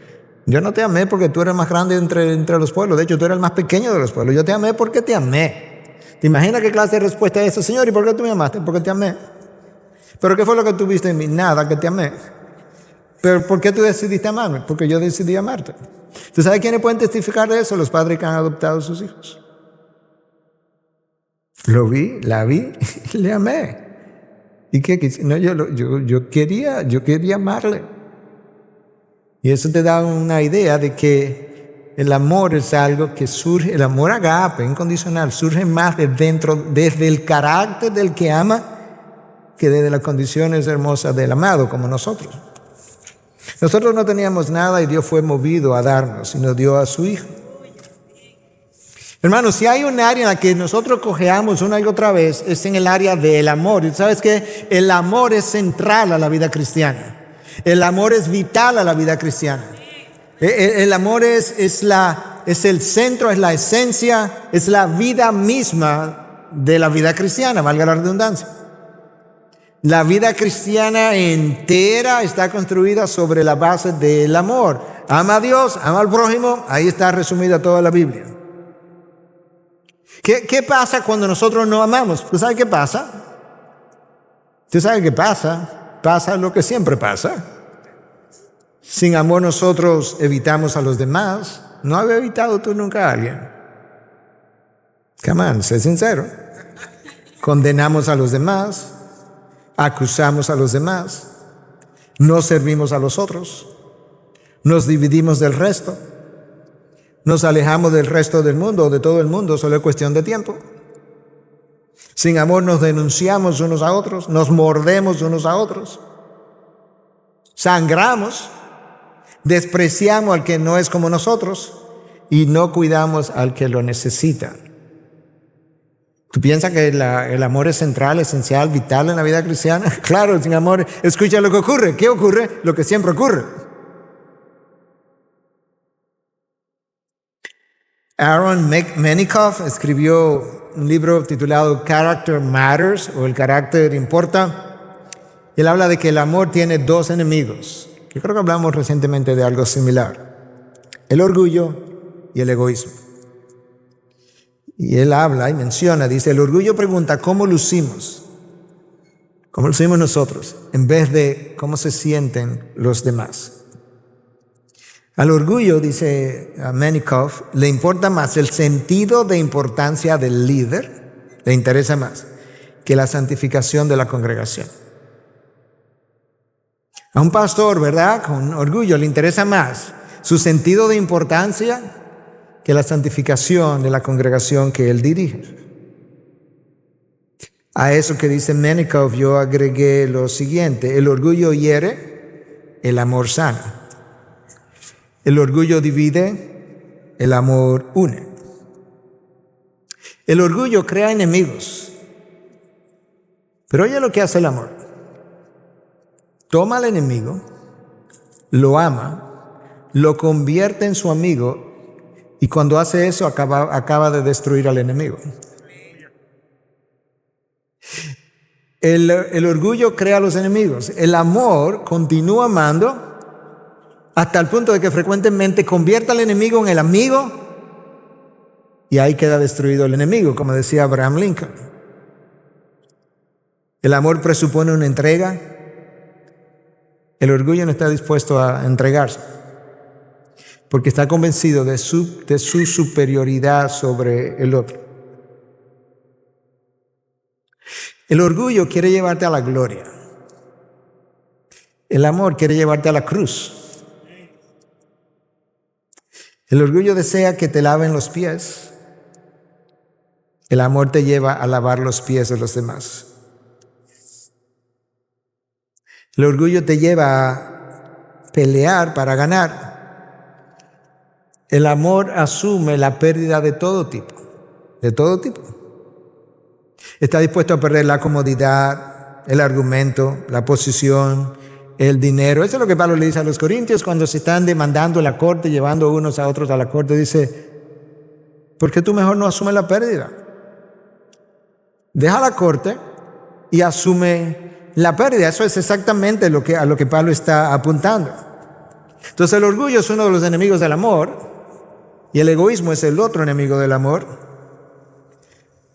Yo no te amé porque tú eres más grande entre los pueblos. De hecho, tú eres el más pequeño de los pueblos. Yo te amé porque te amé. ¿Te imaginas qué clase de respuesta es esa? Señor, ¿y por qué tú me amaste? Porque te amé. ¿Pero qué fue lo que tuviste en mí? Nada, que te amé. ¿Pero por qué tú decidiste amarme? Porque yo decidí amarte. ¿Tú sabes quiénes pueden testificar de eso? Los padres que han adoptado a sus hijos. Lo vi, la vi, le amé. ¿Y qué quise? No, yo quería amarle. Y eso te da una idea de que el amor es algo que surge, el amor agape, incondicional, surge más de dentro, desde el carácter del que ama, que desde las condiciones hermosas del amado, como nosotros. Nosotros no teníamos nada y Dios fue movido a darnos y nos dio a su Hijo. Hermanos, si hay un área en la que nosotros cojeamos una y otra vez, es en el área del amor. Y sabes que el amor es central a la vida cristiana. El amor es vital a la vida cristiana. El amor es el centro, es la esencia, es la vida misma de la vida cristiana, valga la redundancia. La vida cristiana entera está construida sobre la base del amor. Ama a Dios, ama al prójimo, ahí está resumida toda la Biblia. ¿Qué pasa cuando nosotros no amamos? ¿Tú sabes qué pasa? ¿Tú sabes qué pasa? Pasa lo que siempre pasa. Sin amor nosotros evitamos a los demás. ¿No había evitado tú nunca a alguien? Come on, sé sincero. Condenamos a los demás, acusamos a los demás, no servimos a los otros, nos dividimos del resto, nos alejamos del resto del mundo o de todo el mundo, solo es cuestión de tiempo. Sin amor nos denunciamos unos a otros, nos mordemos unos a otros, sangramos, despreciamos al que no es como nosotros y no cuidamos al que lo necesita. ¿Tú piensas que el amor es central, esencial, vital en la vida cristiana? Claro, sin amor, escucha lo que ocurre. ¿Qué ocurre? Lo que siempre ocurre. Aaron Menikoff escribió un libro titulado Character Matters, o El carácter importa. Él habla de que el amor tiene dos enemigos. Yo creo que hablamos recientemente de algo similar: el orgullo y el egoísmo. Y él habla y menciona, dice, el orgullo pregunta ¿cómo lucimos? ¿Cómo lucimos nosotros? En vez de cómo se sienten los demás. Al orgullo, dice Menikoff, le importa más el sentido de importancia del líder, le interesa más, que la santificación de la congregación. A un pastor, ¿verdad?, con orgullo le interesa más su sentido de importancia que la santificación de la congregación que él dirige. A eso que dice Menikoff yo agregué lo siguiente: el orgullo hiere, el amor sana. El orgullo divide, el amor une. El orgullo crea enemigos. Pero oye lo que hace el amor. Toma al enemigo, lo ama, lo convierte en su amigo, y cuando hace eso acaba de destruir al enemigo. El orgullo crea a los enemigos. El amor continúa amando hasta el punto de que frecuentemente convierta al enemigo en el amigo, y ahí queda destruido el enemigo, como decía Abraham Lincoln. El amor presupone una entrega. El orgullo no está dispuesto a entregarse, porque está convencido de su superioridad sobre el otro. El orgullo quiere llevarte a la gloria. El amor quiere llevarte a la cruz. El orgullo desea que te laven los pies. El amor te lleva a lavar los pies de los demás. El orgullo te lleva a pelear para ganar. El amor asume la pérdida de todo tipo. De todo tipo. Está dispuesto a perder la comodidad, el argumento, la posición, el dinero. Eso es lo que Pablo le dice a los corintios cuando se están demandando en la corte, llevando unos a otros a la corte. Dice, ¿por qué tú mejor no asumes la pérdida? Deja la corte y asume la pérdida. Eso es exactamente a lo que Pablo está apuntando. Entonces el orgullo es uno de los enemigos del amor, y el egoísmo es el otro enemigo del amor.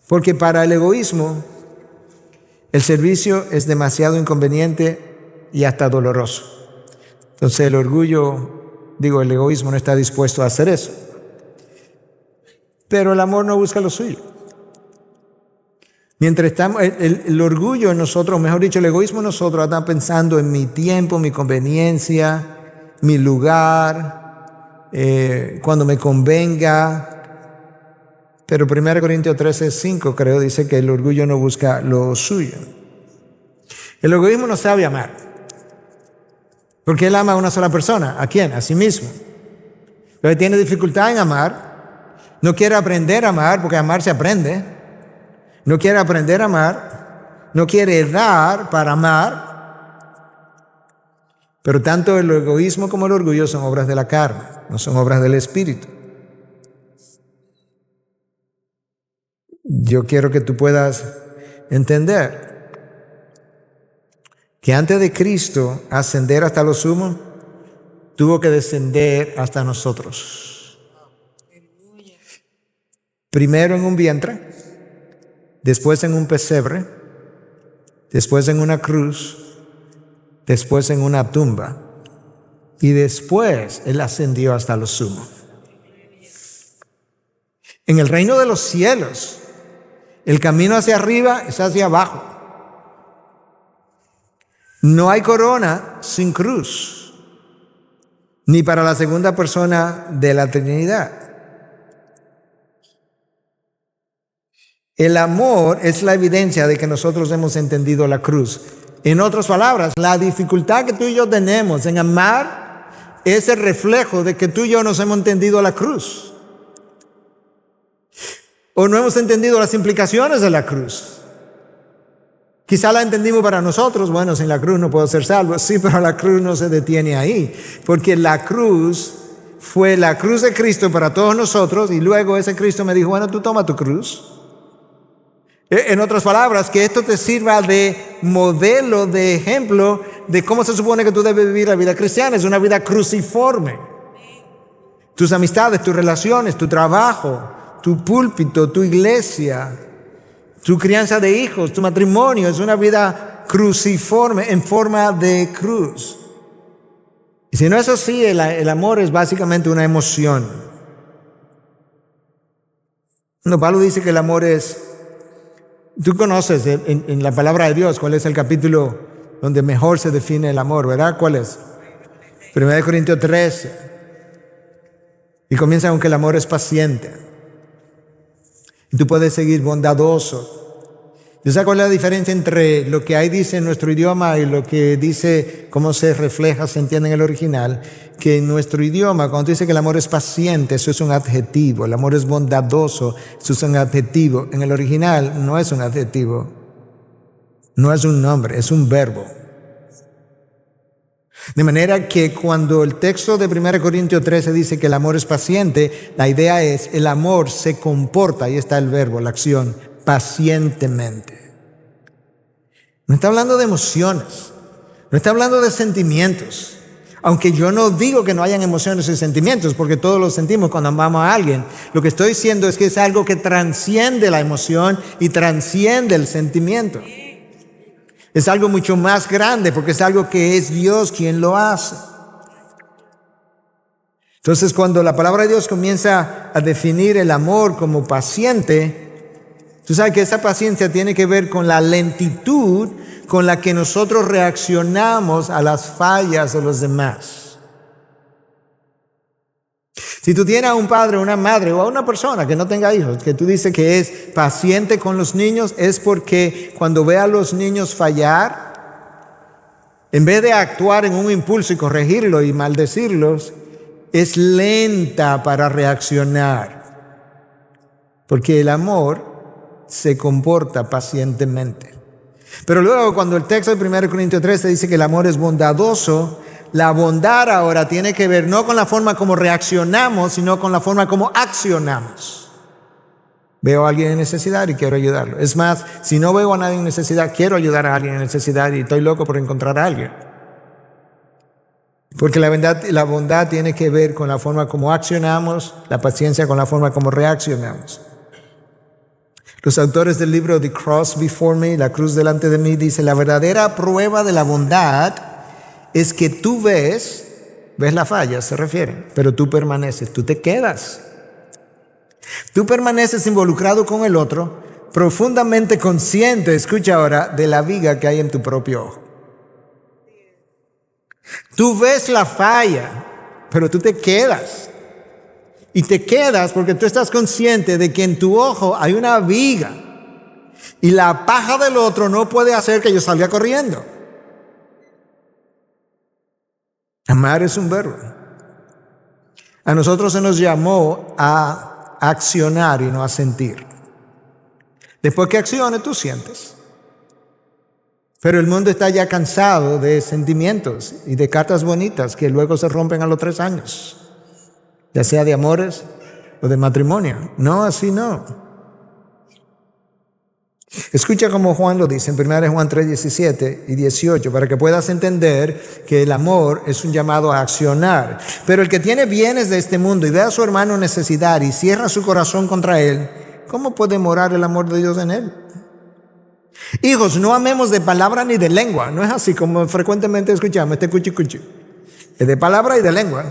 Porque para el egoísmo, el servicio es demasiado inconveniente y hasta doloroso. Entonces el egoísmo no está dispuesto a hacer eso. Pero el amor no busca lo suyo. Mientras estamos, el orgullo en nosotros, mejor dicho, el egoísmo en nosotros está pensando en mi tiempo, mi conveniencia, mi lugar, cuando me convenga. Pero 1 Corintios 13:5 creo dice que el orgullo no busca lo suyo. El egoísmo no sabe amar, porque él ama a una sola persona. ¿A quién? A sí mismo. Pero tiene dificultad en amar, no quiere aprender a amar, porque amar se aprende. No quiere aprender a amar, no quiere dar para amar. Pero tanto el egoísmo como el orgullo son obras de la carne, no son obras del Espíritu. Yo quiero que tú puedas entender que antes de Cristo ascender hasta lo sumo, tuvo que descender hasta nosotros. Primero en un vientre, después en un pesebre, después en una cruz, después en una tumba, y después Él ascendió hasta lo sumo. En el reino de los cielos, el camino hacia arriba es hacia abajo. No hay corona sin cruz, ni para la segunda persona de la Trinidad. El amor es la evidencia de que nosotros hemos entendido la cruz. En otras palabras, la dificultad que tú y yo tenemos en amar es el reflejo de que tú y yo nos hemos entendido la cruz. O no hemos entendido las implicaciones de la cruz. Quizá la entendimos para nosotros. Bueno, sin la cruz no puedo ser salvo. Sí, pero la cruz no se detiene ahí. Porque la cruz fue la cruz de Cristo para todos nosotros, y luego ese Cristo me dijo, bueno, tú toma tu cruz. En otras palabras, que esto te sirva de modelo, de ejemplo de cómo se supone que tú debes vivir la vida cristiana. Es una vida cruciforme. Tus amistades, tus relaciones, tu trabajo, tu púlpito, tu iglesia, tu crianza de hijos, tu matrimonio, es una vida cruciforme en forma de cruz. Y si no es así, el amor es básicamente una emoción. No, Pablo dice que el amor es... Tú conoces en la palabra de Dios cuál es el capítulo donde mejor se define el amor, ¿verdad? ¿Cuál es? 1 Corintios 13. Y comienza con que el amor es paciente. Y tú puedes seguir bondadoso. ¿Tú sabes cuál es la diferencia entre lo que ahí dice en nuestro idioma y lo que dice, cómo se refleja, se entiende en el original? Que en nuestro idioma, cuando dice que el amor es paciente, eso es un adjetivo. El amor es bondadoso, eso es un adjetivo. En el original no es un adjetivo, no es un nombre, es un verbo. De manera que cuando el texto de 1 Corintios 13 dice que el amor es paciente, la idea es el amor se comporta, ahí está el verbo, la acción, pacientemente. No está hablando de emociones, no está hablando de sentimientos. Aunque yo no digo que no hayan emociones y sentimientos, porque todos los sentimos cuando amamos a alguien. Lo que estoy diciendo es que es algo que transciende la emoción y transciende el sentimiento. Es algo mucho más grande porque es algo que es Dios quien lo hace. Entonces, cuando la palabra de Dios comienza a definir el amor como paciente, tú sabes que esa paciencia tiene que ver con la lentitud con la que nosotros reaccionamos a las fallas de los demás. Si tú tienes a un padre, una madre o a una persona que no tenga hijos, que tú dices que es paciente con los niños, es porque cuando ve a los niños fallar, en vez de actuar en un impulso y corregirlo y maldecirlos, es lenta para reaccionar. Porque el amor se comporta pacientemente. Pero luego cuando el texto de 1 Corintios 13 dice que el amor es bondadoso, la bondad ahora tiene que ver no con la forma como reaccionamos, sino con la forma como accionamos. Veo a alguien en necesidad y quiero ayudarlo. Es más, si no veo a nadie en necesidad, quiero ayudar a alguien en necesidad y estoy loco por encontrar a alguien. Porque la bondad tiene que ver con la forma como accionamos, la paciencia con la forma como reaccionamos. Los autores del libro The Cross Before Me, La cruz delante de mí, dicen: la verdadera prueba de la bondad es que tú ves la falla, se refieren, pero tú permaneces, tú te quedas. Tú permaneces involucrado con el otro, profundamente consciente, escucha ahora, de la viga que hay en tu propio ojo. Tú ves la falla, pero tú te quedas. Y te quedas porque tú estás consciente de que en tu ojo hay una viga. Y la paja del otro no puede hacer que yo salga corriendo. Amar es un verbo. A nosotros se nos llamó a accionar y no a sentir. Después que acciones, tú sientes. Pero el mundo está ya cansado de sentimientos y de cartas bonitas que luego se rompen a los 3 años. Ya sea de amores o de matrimonio. No, así no. Escucha como Juan lo dice en 1 Juan 3, 17 y 18, para que puedas entender que el amor es un llamado a accionar. Pero el que tiene bienes de este mundo y ve a su hermano en necesidad y cierra su corazón contra él, ¿cómo puede morar el amor de Dios en él? Hijos, no amemos de palabra ni de lengua. No es así como frecuentemente escuchamos, este cuchi. Es de palabra y de lengua,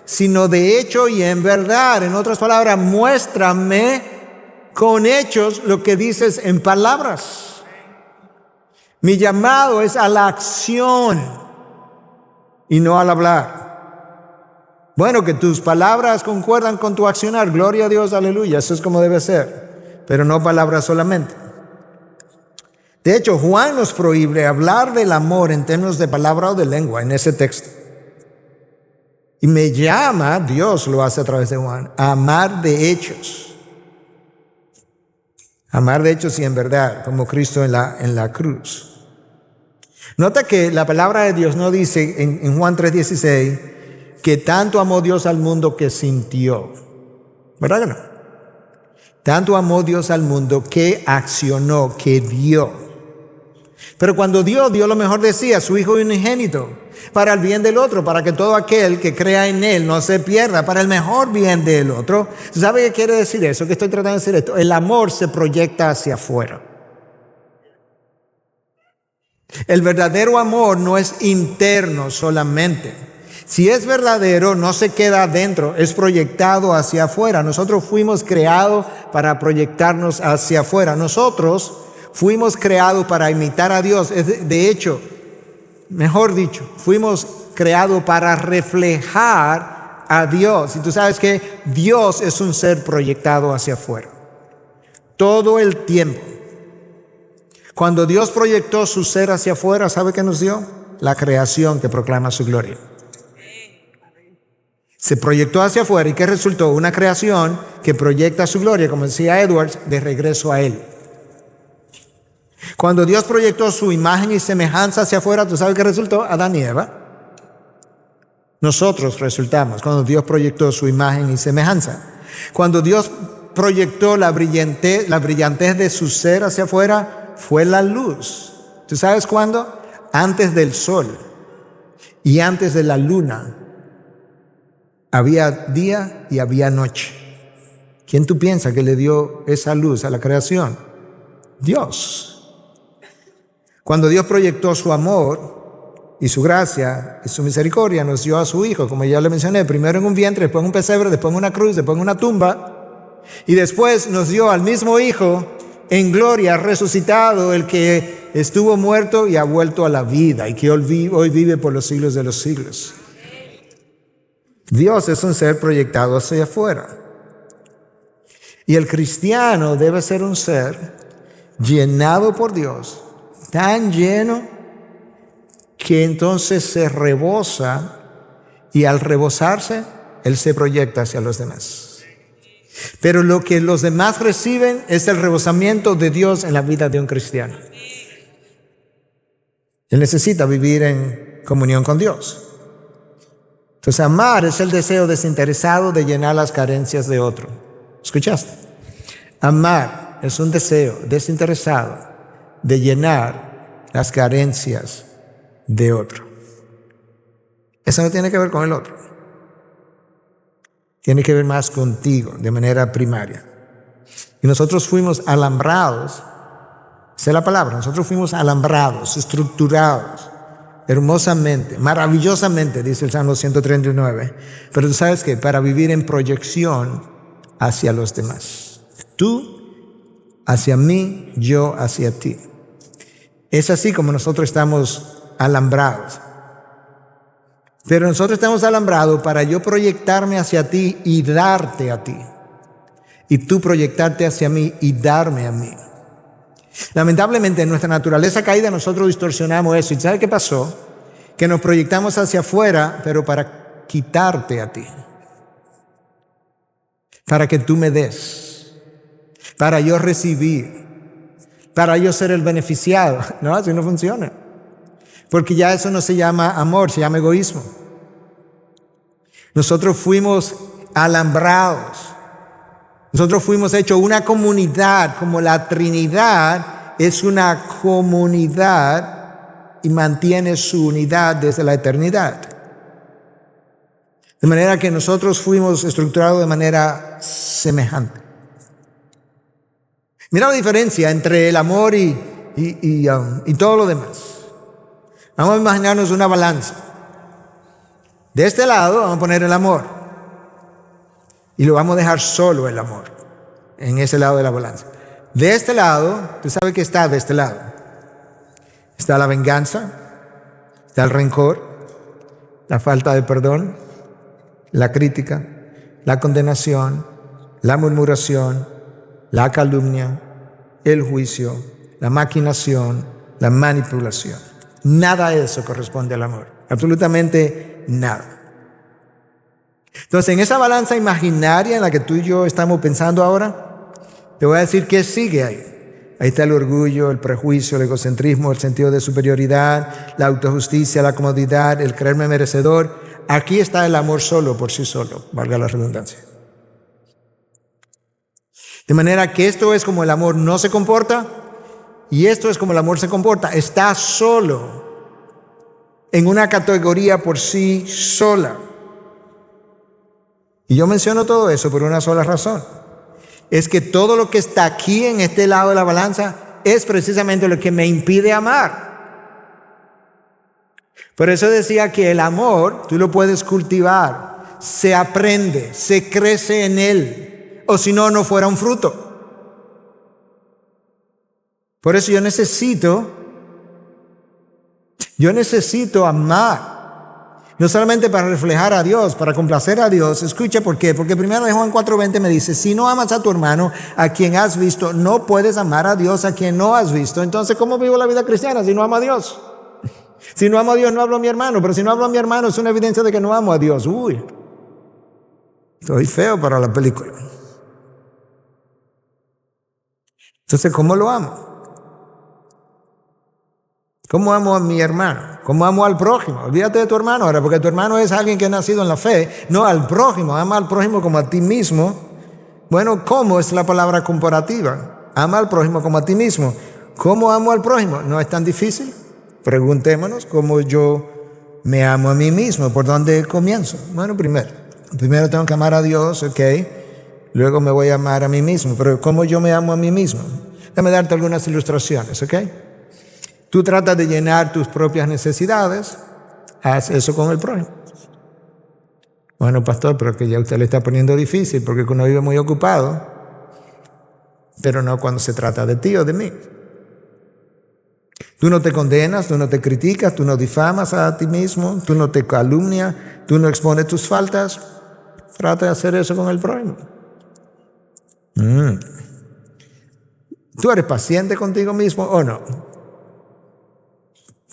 sino de hecho y en verdad. En otras palabras, muéstrame con hechos lo que dices en palabras. Mi llamado es a la acción y no al hablar. Bueno, que tus palabras concuerdan con tu accionar, gloria a Dios, aleluya, eso es como debe ser, pero no palabras solamente. De hecho, Juan nos prohíbe hablar del amor en términos de palabra o de lengua en ese texto. Y me llama, Dios lo hace a través de Juan, a amar de hechos. Amar de hechos y en verdad, como Cristo en la cruz. Nota que la palabra de Dios no dice en Juan 3:16 que tanto amó Dios al mundo que sintió. ¿Verdad que no? Tanto amó Dios al mundo que accionó, que dio. Pero cuando dio lo mejor de sí, a su Hijo unigénito, para el bien del otro, para que todo aquel que crea en Él no se pierda, para el mejor bien del otro. ¿Sabe qué quiere decir eso? ¿Qué estoy tratando de decir esto? El amor se proyecta hacia afuera. El verdadero amor no es interno solamente. Si es verdadero, no se queda adentro, es proyectado hacia afuera. Nosotros fuimos creados para proyectarnos hacia afuera. Nosotros fuimos creados para imitar a Dios. De hecho, mejor dicho, fuimos creados para reflejar a Dios. Y tú sabes que Dios es un ser proyectado hacia afuera. Todo el tiempo. Cuando Dios proyectó su ser hacia afuera, ¿sabe qué nos dio? La creación que proclama su gloria. Se proyectó hacia afuera, ¿y qué resultó? Una creación que proyecta su gloria, como decía Edwards, de regreso a Él. Cuando Dios proyectó su imagen y semejanza hacia afuera, ¿tú sabes qué resultó? Adán y Eva. Nosotros resultamos cuando Dios proyectó su imagen y semejanza. Cuando Dios proyectó la brillantez de su ser hacia afuera, fue la luz. ¿Tú sabes cuándo? Antes del sol y antes de la luna. Había día y había noche. ¿Quién tú piensas que le dio esa luz a la creación? Dios. Cuando Dios proyectó su amor y su gracia y su misericordia, nos dio a su Hijo, como ya le mencioné, primero en un vientre, después en un pesebre, después en una cruz, después en una tumba, y después nos dio al mismo Hijo en gloria, resucitado, el que estuvo muerto y ha vuelto a la vida y que hoy vive por los siglos de los siglos. Dios es un ser proyectado hacia afuera. Y el cristiano debe ser un ser llenado por Dios, tan lleno que entonces se rebosa, y al rebosarse, Él se proyecta hacia los demás. Pero lo que los demás reciben es el rebosamiento de Dios en la vida de un cristiano. Él necesita vivir en comunión con Dios. Entonces, amar es el deseo desinteresado de llenar las carencias de otro. ¿Escuchaste? Amar es un deseo desinteresado de llenar las carencias de otro. Eso no tiene que ver con el otro. Tiene que ver más contigo de manera primaria. Y nosotros fuimos alambrados, esa es la palabra, nosotros fuimos alambrados, estructurados, hermosamente, maravillosamente, dice el Salmo 139. Pero tú sabes que para vivir en proyección hacia los demás. Tú hacia mí, yo hacia ti. Es así como nosotros estamos alambrados. Pero nosotros estamos alambrados para yo proyectarme hacia ti y darte a ti. Y tú proyectarte hacia mí y darme a mí. Lamentablemente en nuestra naturaleza caída nosotros distorsionamos eso. ¿Y sabes qué pasó? Que nos proyectamos hacia afuera, pero para quitarte a ti. Para que tú me des. Para yo recibir. Para yo ser el beneficiado. No, así no funciona. Porque ya eso no se llama amor, se llama egoísmo. Nosotros fuimos alambrados. Nosotros fuimos hechos una comunidad, como la Trinidad es una comunidad y mantiene su unidad desde la eternidad. De manera que nosotros fuimos estructurados de manera semejante. Mira la diferencia entre el amor y todo lo demás. Vamos a imaginarnos una balanza. De este lado vamos a poner el amor. Y lo vamos a dejar solo el amor. En ese lado de la balanza. De este lado, tú sabes que está de este lado. Está la venganza. Está el rencor. La falta de perdón. La crítica. La condenación. La murmuración. La calumnia. El juicio. La maquinación. La manipulación. Nada de eso corresponde al amor. Absolutamente nada. Entonces, en esa balanza imaginaria en la que tú y yo estamos pensando ahora, te voy a decir qué sigue ahí. Ahí está el orgullo, el prejuicio, el egocentrismo, el sentido de superioridad, la autojusticia, la comodidad, el creerme merecedor. aquí está el amor solo por sí solo, valga la redundancia. De manera que esto es como el amor no se comporta y esto es como el amor se comporta. Está solo en una categoría por sí sola. Y yo menciono todo eso por una sola razón. Es que todo lo que está aquí en este lado de la balanza es precisamente lo que me impide amar. Por eso decía que el amor tú lo puedes cultivar, se aprende, se crece en él, o si no, no fuera un fruto. Por eso yo necesito amar. No solamente para reflejar a Dios, para complacer a Dios. Escucha por qué. Porque primero de Juan 4:20 me dice, si no amas a tu hermano, a quien has visto, no puedes amar a Dios a quien no has visto. Entonces, ¿cómo vivo la vida cristiana si no amo a Dios? Si no amo a Dios, no hablo a mi hermano. Pero si no hablo a mi hermano, es una evidencia de que no amo a Dios. Uy, estoy feo para la película. Entonces, ¿cómo lo amo? ¿Cómo amo a mi hermano? ¿Cómo amo al prójimo? Olvídate de tu hermano ahora, porque tu hermano es alguien que ha nacido en la fe. No, al prójimo. Ama al prójimo como a ti mismo. Bueno, ¿cómo es la palabra comparativa? Ama al prójimo como a ti mismo. ¿Cómo amo al prójimo? No es tan difícil. Preguntémonos cómo yo me amo a mí mismo. ¿Por dónde comienzo? Bueno, primero tengo que amar a Dios, ¿ok? Luego me voy a amar a mí mismo. Pero ¿cómo yo me amo a mí mismo? Déjame darte algunas ilustraciones, ¿ok? Tú tratas de llenar tus propias necesidades, haz eso con el prójimo. Bueno, pastor, pero que ya usted le está poniendo difícil porque uno vive muy ocupado, pero no cuando se trata de ti o de mí. Tú no te condenas, tú no te criticas, tú no difamas a ti mismo, tú no te calumnias, tú no expones tus faltas. Trata de hacer eso con el prójimo. ¿Tú eres paciente contigo mismo o no?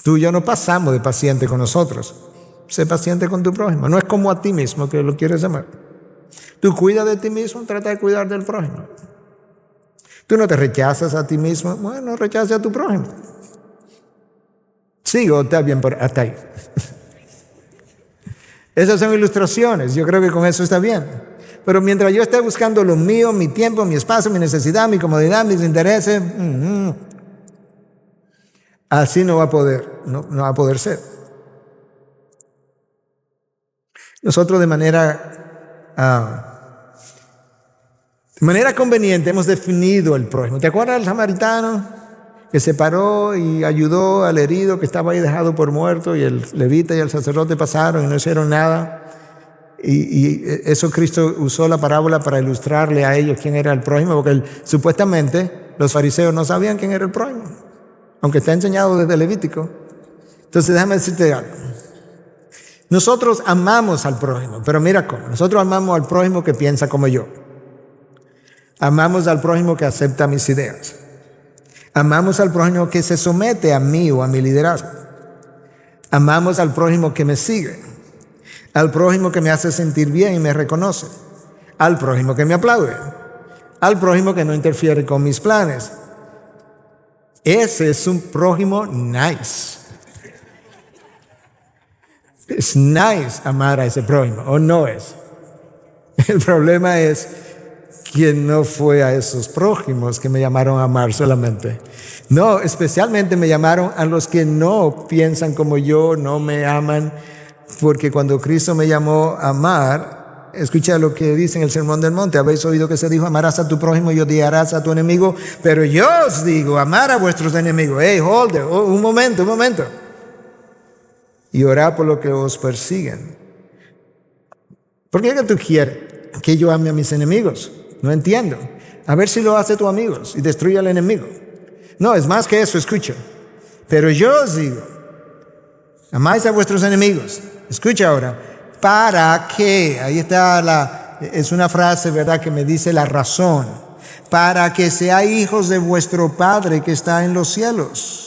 Tú y yo no pasamos de paciente con nosotros. Sé paciente con tu prójimo. No es como a ti mismo que lo quieres amar. Tú cuidas de ti mismo, trata de cuidar del prójimo. Tú no te rechazas a ti mismo, bueno, rechaces a tu prójimo. Sigo, está bien hasta ahí. Esas son ilustraciones, yo creo que con eso está bien. Pero mientras yo esté buscando lo mío, mi tiempo, mi espacio, mi necesidad, mi comodidad, mis intereses, así no va a poder ser. Nosotros de manera conveniente hemos definido el prójimo. ¿Te acuerdas del samaritano que se paró y ayudó al herido que estaba ahí dejado por muerto, y el levita y el sacerdote pasaron y no hicieron nada? Y eso Cristo usó la parábola para ilustrarle a ellos quién era el prójimo, porque supuestamente los fariseos no sabían quién era el prójimo, aunque está enseñado desde Levítico. Entonces déjame decirte algo. Nosotros amamos al prójimo, pero mira cómo. Nosotros amamos al prójimo que piensa como yo. Amamos al prójimo que acepta mis ideas. Amamos al prójimo que se somete a mí o a mi liderazgo. Amamos al prójimo que me sigue. Al prójimo que me hace sentir bien y me reconoce. Al prójimo que me aplaude. Al prójimo que no interfiere con mis planes. Ese es un prójimo nice. Es nice amar a ese prójimo, ¿o no es? El problema es quien no fue a esos prójimos que me llamaron a amar solamente. No, especialmente me llamaron a los que no piensan como yo, no me aman, porque cuando Cristo me llamó a amar, escucha lo que dice en el Sermón del Monte. Habéis oído que se dijo, amarás a tu prójimo y odiarás a tu enemigo, pero yo os digo, amar a vuestros enemigos. Hey, hold it, un momento. Y orad por lo que os persiguen. ¿Por qué que tú quieres que yo ame a mis enemigos? No entiendo. A ver si lo hace tu amigo y destruye al enemigo. No, es más que eso, escucha. Pero yo os digo, amáis a vuestros enemigos. Escucha ahora. ¿Para qué? Ahí está es una frase, ¿verdad?, que me dice la razón. Para que seáis hijos de vuestro Padre que está en los cielos.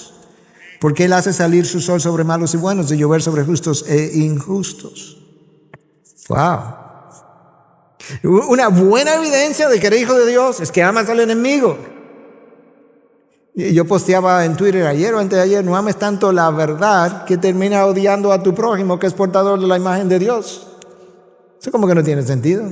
Porque Él hace salir su sol sobre malos y buenos, y llover sobre justos e injustos. Wow. Una buena evidencia de que eres hijo de Dios es que amas al enemigo. Y yo posteaba en Twitter ayer o antes de ayer, no ames tanto la verdad que termina odiando a tu prójimo que es portador de la imagen de Dios. Eso como que no tiene sentido.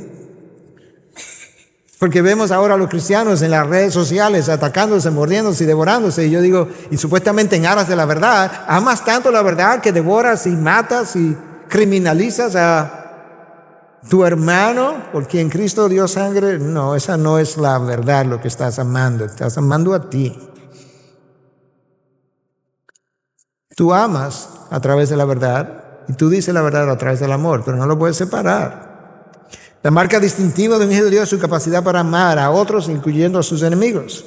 Porque vemos ahora a los cristianos en las redes sociales atacándose, mordiéndose y devorándose. Y yo digo, y supuestamente en aras de la verdad, amas tanto la verdad que devoras y matas y criminalizas a tu hermano por quien Cristo dio sangre. No, esa no es la verdad lo que estás amando. Estás amando a ti. Tú amas a través de la verdad y tú dices la verdad a través del amor, pero no lo puedes separar. La marca distintiva de un hijo de Dios es su capacidad para amar a otros, incluyendo a sus enemigos.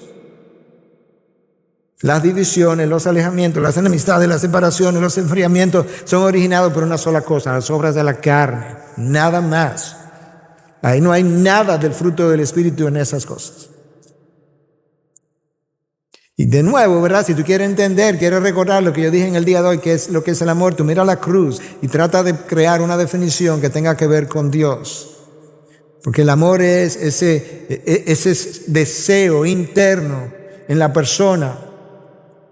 Las divisiones, los alejamientos, las enemistades, las separaciones, los enfriamientos son originados por una sola cosa, las obras de la carne, nada más. Ahí no hay nada del fruto del Espíritu en esas cosas. Y de nuevo, ¿verdad? Si tú quieres entender, quieres recordar lo que yo dije en el día de hoy, que es lo que es el amor, tú mira la cruz y trata de crear una definición que tenga que ver con Dios. Porque el amor es ese deseo interno en la persona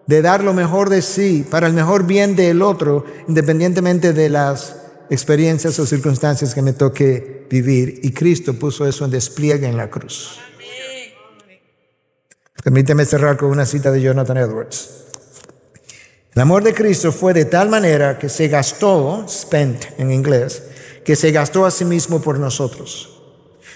de dar lo mejor de sí para el mejor bien del otro, independientemente de las experiencias o circunstancias que me toque vivir. Y Cristo puso eso en despliegue en la cruz. Permíteme cerrar con una cita de Jonathan Edwards. El amor de Cristo fue de tal manera que se gastó, spent en inglés, que se gastó a sí mismo por nosotros.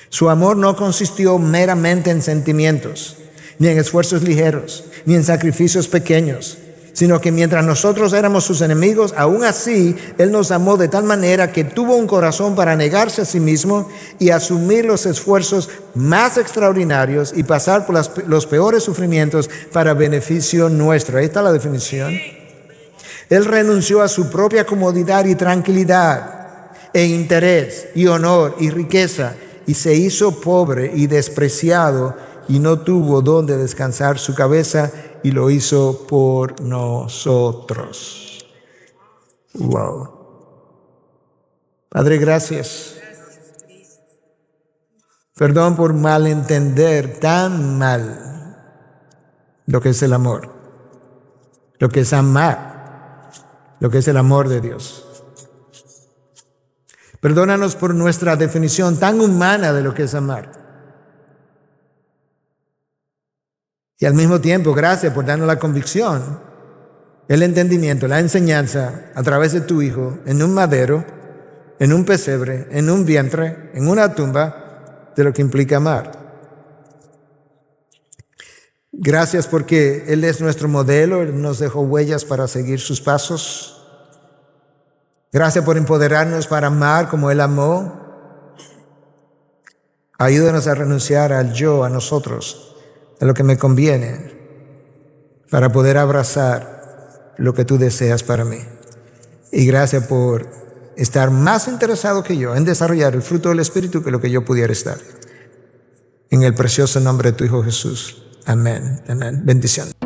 Su amor no consistió meramente en sentimientos, ni en esfuerzos ligeros, ni en sacrificios pequeños, sino que mientras nosotros éramos sus enemigos, aún así Él nos amó de tal manera que tuvo un corazón para negarse a sí mismo y asumir los esfuerzos más extraordinarios y pasar por los peores sufrimientos para beneficio nuestro. Ahí está la definición. Él renunció a su propia comodidad y tranquilidad, e interés, y honor, y riqueza, y se hizo pobre y despreciado, y no tuvo donde descansar su cabeza, y lo hizo por nosotros. Wow. Padre, gracias. Perdón por malentender tan mal lo que es el amor, lo que es amar, lo que es el amor de Dios. Perdónanos por nuestra definición tan humana de lo que es amar. Y al mismo tiempo, gracias por darnos la convicción, el entendimiento, la enseñanza a través de tu Hijo en un madero, en un pesebre, en un vientre, en una tumba, de lo que implica amar. Gracias porque Él es nuestro modelo, Él nos dejó huellas para seguir sus pasos. Gracias por empoderarnos para amar como Él amó. Ayúdanos a renunciar al yo, a nosotros, a lo que me conviene, para poder abrazar lo que tú deseas para mí. Y gracias por estar más interesado que yo en desarrollar el fruto del Espíritu que lo que yo pudiera estar. En el precioso nombre de tu Hijo Jesús. Amén. Amén. Bendición.